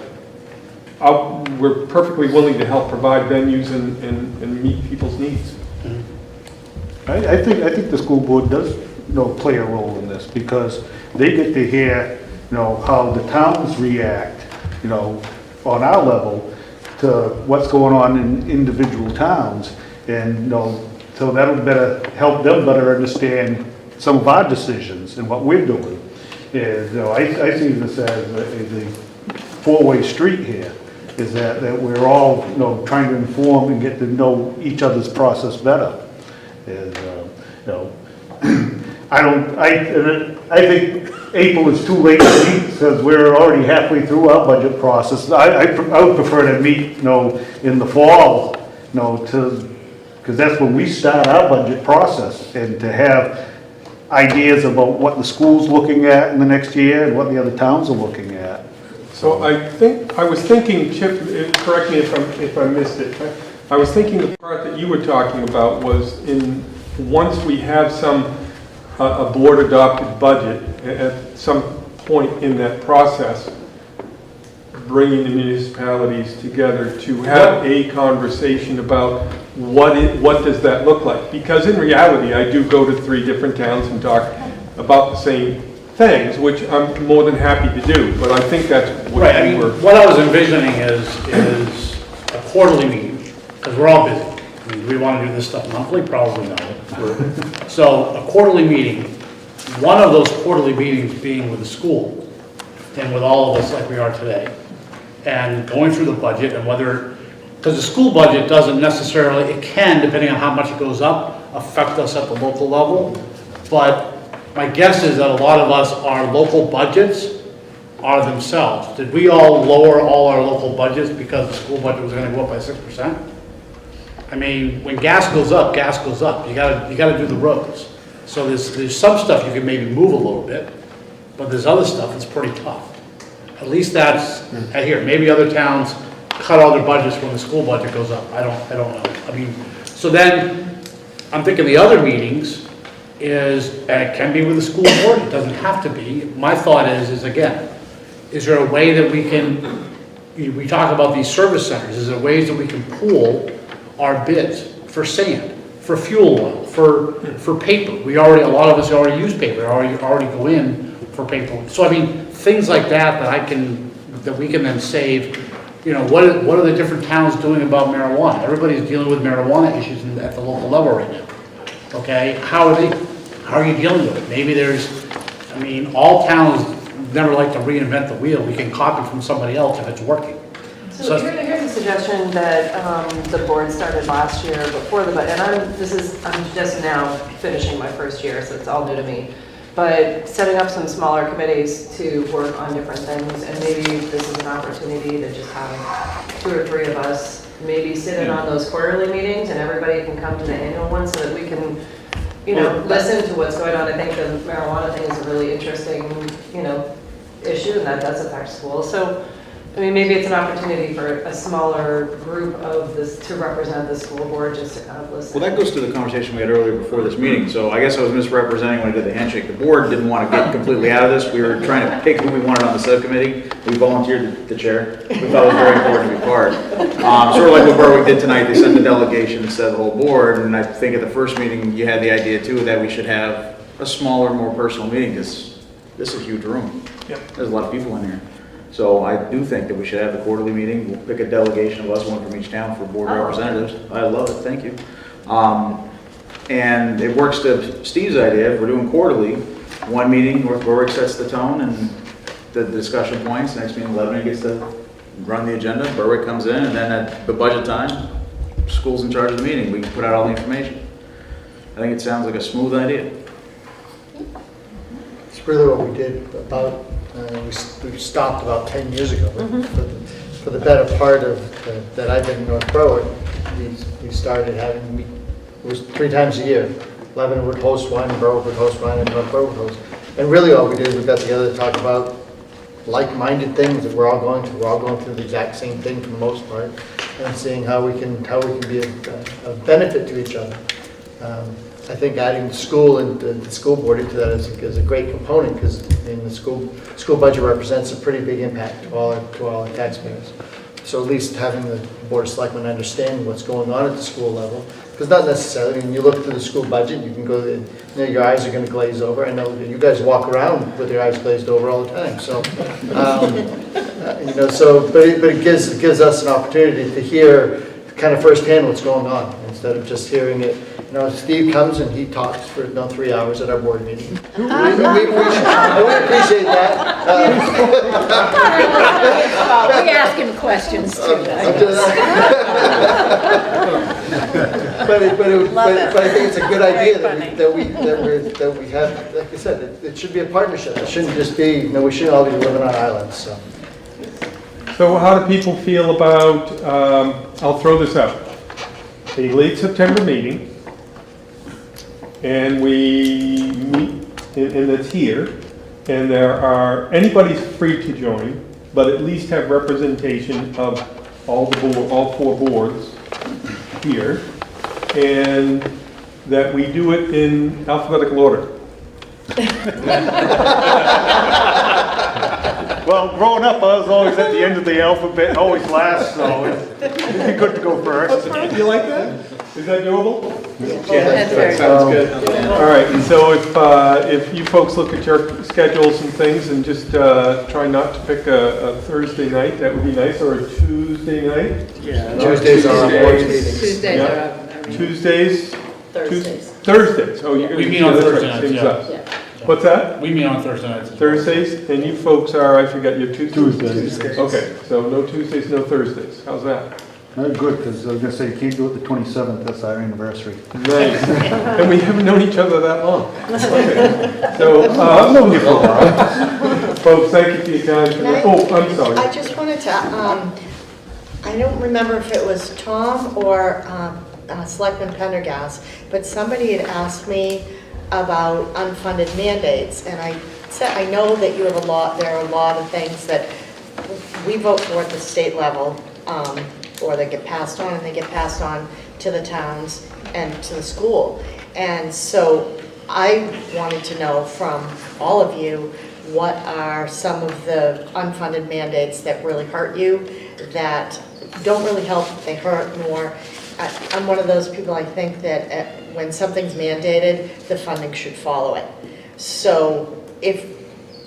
we're perfectly willing to help provide venues and meet people's needs. I think the school board does, play a role in this, because they get to hear, how the towns react, on our level to what's going on in individual towns. And, so that'll help them better understand some of our decisions and what we're doing. Is, I see this as a four-way street here, is that we're all, trying to inform and get to know each other's process better. And, I think April is too late to meet, because we're already halfway through our budget process. I would prefer to meet, in the fall, because that's when we start our budget process, and to have ideas about what the school's looking at in the next year and what the other towns are looking at. So I was thinking, Chip, correct me if I missed it. I was thinking the part that you were talking about was once we have a board adopted budget at some point in that process, bringing the municipalities together to have a conversation about what does that look like? Because in reality, I do go to 3 different towns and talk about the same things, which I'm more than happy to do, but I think that's what right. I mean, what I was envisioning is a quarterly meeting, because we're all busy. I mean, we want to do this stuff monthly, probably not. So a quarterly meeting, one of those quarterly meetings being with the school and with all of us like we are today, and going through the budget and whether, because the school budget doesn't necessarily, it can, depending on how much it goes up, affect us at the local level. But my guess is that a lot of us, our local budgets are themselves. Did we all lower all our local budgets because the school budget was going to go up by 6%? I mean, when gas goes up, gas goes up. You gotta do the roads. So there's some stuff you can maybe move a little bit, but there's other stuff that's pretty tough. At least that's here. Maybe other towns cut all their budgets when the school budget goes up. I don't know. I mean, so then I'm thinking the other meetings is, and it can be with the school board. It doesn't have to be. My thought is again, is there a way that we can? We talk about these service centers. Is there ways that we can pool our bids for sand, for fuel oil, for paper? A lot of us already use paper. Already go in for paper. So I mean, things like that that we can then save. What are the different towns doing about marijuana? Everybody's dealing with marijuana issues at the local level right now. Okay, how are you dealing with it? Maybe all towns never like to reinvent the wheel. We can copy from somebody else if it's working. So here's a suggestion that the board started last year before the budget, and I'm just now finishing my first year, so it's all new to me. But setting up some smaller committees to work on different things, and maybe this is an opportunity to just have 2 or 3 of us maybe sit in on those quarterly meetings, and everybody can come to the annual one, so that we can you know, listen to what's going on. I think the marijuana thing is a really interesting, you know, issue, and that does affect schools. So, I mean, maybe it's an opportunity for a smaller group of this to represent the school board, just to kind of listen. Well, that goes to the conversation we had earlier before this meeting, so I guess I was misrepresenting when I did the handshake. The board didn't want to get completely out of this. We were trying to pick who we wanted on the subcommittee. We volunteered the chair. We thought it was very important to be part. Sort of like what Berwick did tonight, they sent the delegation instead of the whole board, and I think at the first meeting, you had the idea too that we should have a smaller, more personal meeting, because this is a huge room. Yep. There's a lot of people in here. So I do think that we should have the quarterly meeting. We'll pick a delegation of us, one from each town for board representatives. I love it, thank you. And it works to Steve's idea. If we're doing quarterly, one meeting, North Berwick sets the tone and the discussion points. Next meeting, Lebanon gets to run the agenda. Berwick comes in, and then at the budget time, school's in charge of the meeting. We can put out all the information. I think it sounds like a smooth idea. It's really what we did about, we stopped about 10 years ago. For the better part of, that I've been in North Berwick, we started having, it was 3 times a year. Lebanon would host one, Berwick would host one, and North Berwick would host. And really all we did, we got together to talk about like-minded things that we're all going through. We're all going through the exact same thing for the most part, and seeing how we can be a benefit to each other. I think adding the school and the school board into that is a great component, because the school budget represents a pretty big impact to all our taxpayers. So at least having the Board of Selectmen understanding what's going on at the school level, because not necessarily, when you look through the school budget, you can go, your eyes are going to glaze over. I know you guys walk around with your eyes glazed over all the time. So, but it gives us an opportunity to hear kind of firsthand what's going on, instead of just hearing it. Steve comes and he talks for 3 hours at our board meeting. We appreciate that. We ask him questions too. But I think it's a good idea that we have, like I said, it should be a partnership. It shouldn't just be, we shouldn't all be living on islands. So how do people feel about, I'll throw this out, a late September meeting, and we meet, and it's here, and anybody's free to join, but at least have representation of all 4 boards here, and that we do it in alphabetical order. Well, growing up, I was always at the end of the alphabet, always last, so it'd be good to go first. Do you like that? Is that doable? Yeah, that sounds good. All right, and so if you folks look at your schedules and things, and just try not to pick a Thursday night, that would be nice, or a Tuesday night. Yeah, Tuesdays are our board meetings. Tuesdays are Tuesdays. Thursdays. Thursdays. Oh, you're going to We meet on Thursday nights, same as yeah. us. What's that? We meet on Thursday nights. Thursdays, and you folks are, I forgot, your Tuesdays. Okay, so no Tuesdays, no Thursdays. How's that? Good, because I was going to say, you can't do it the 27th, that's our anniversary. Nice. And we haven't known each other that long. Okay. So, I've known you for a while. Folks, thank you for your time tonight. Oh, I'm sorry. I just wanted to, I don't remember if it was Tom or Selectman Pendergast, but somebody had asked me about unfunded mandates, and I said, I know that you have there are a lot of things that we vote for at the state level, or they get passed on, and they get passed on to the towns and to the school. And so I wanted to know from all of you, what are some of the unfunded mandates that really hurt you, that don't really help, they hurt more. I'm one of those people, I think that when something's mandated, the funding should follow it. So if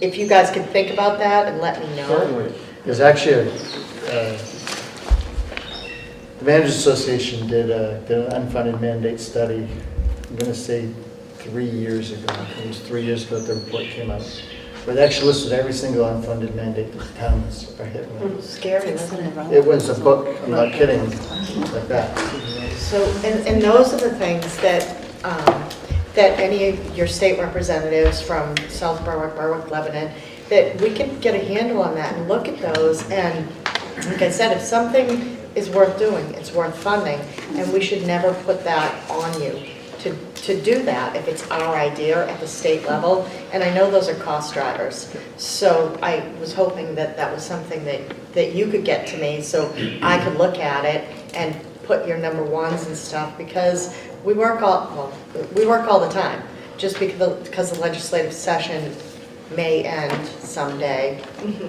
you guys could think about that and let me know. Certainly. There's actually the Managers Association did an unfunded mandate study, I'm going to say 3 years ago. It was 3 years ago that the report came out. Where they actually listed every single unfunded mandate that the towns are hit with. Scary, isn't it? It was a book, I'm not kidding, like that. So, and those are the things that that any of your state representatives from South Berwick, Berwick, Lebanon, that we can get a handle on that and look at those. And like I said, if something is worth doing, it's worth funding, and we should never put that on you to do that if it's our idea at the state level. And I know those are cost drivers. So I was hoping that that was something that you could get to me so I could look at it and put your number ones and stuff, because we work all the time. Just because the legislative session may end someday,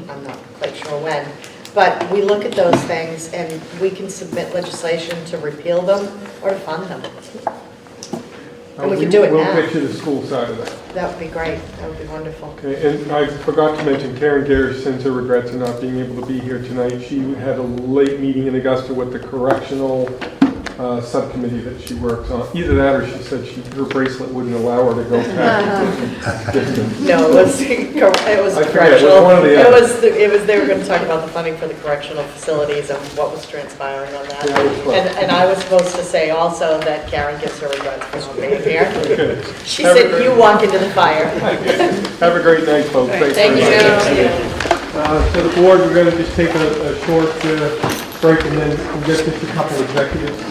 I'm not quite sure when. But we look at those things and we can submit legislation to repeal them or to fund them. And we can do it now. We'll get you the school side of that. That would be great. That would be wonderful. Okay, and I forgot to mention Karen Gare sends her regrets in not being able to be here tonight. She had a late meeting in Augusta with the correctional subcommittee that she works on. Either that or she said her bracelet wouldn't allow her to go back. No, it was I forget, correctional. one of the It other. was, they were going to talk about the funding for the correctional facilities and what was transpiring on that. Yeah, it was fun. And I was supposed to say also that Karen gives her regrets for not being here. Okay. She Have a said, great- you walk into the fire. Have a great night, folks. Thanks Thank very you. much. So the board, we're going to just take a short break and then we'll get just a couple executives.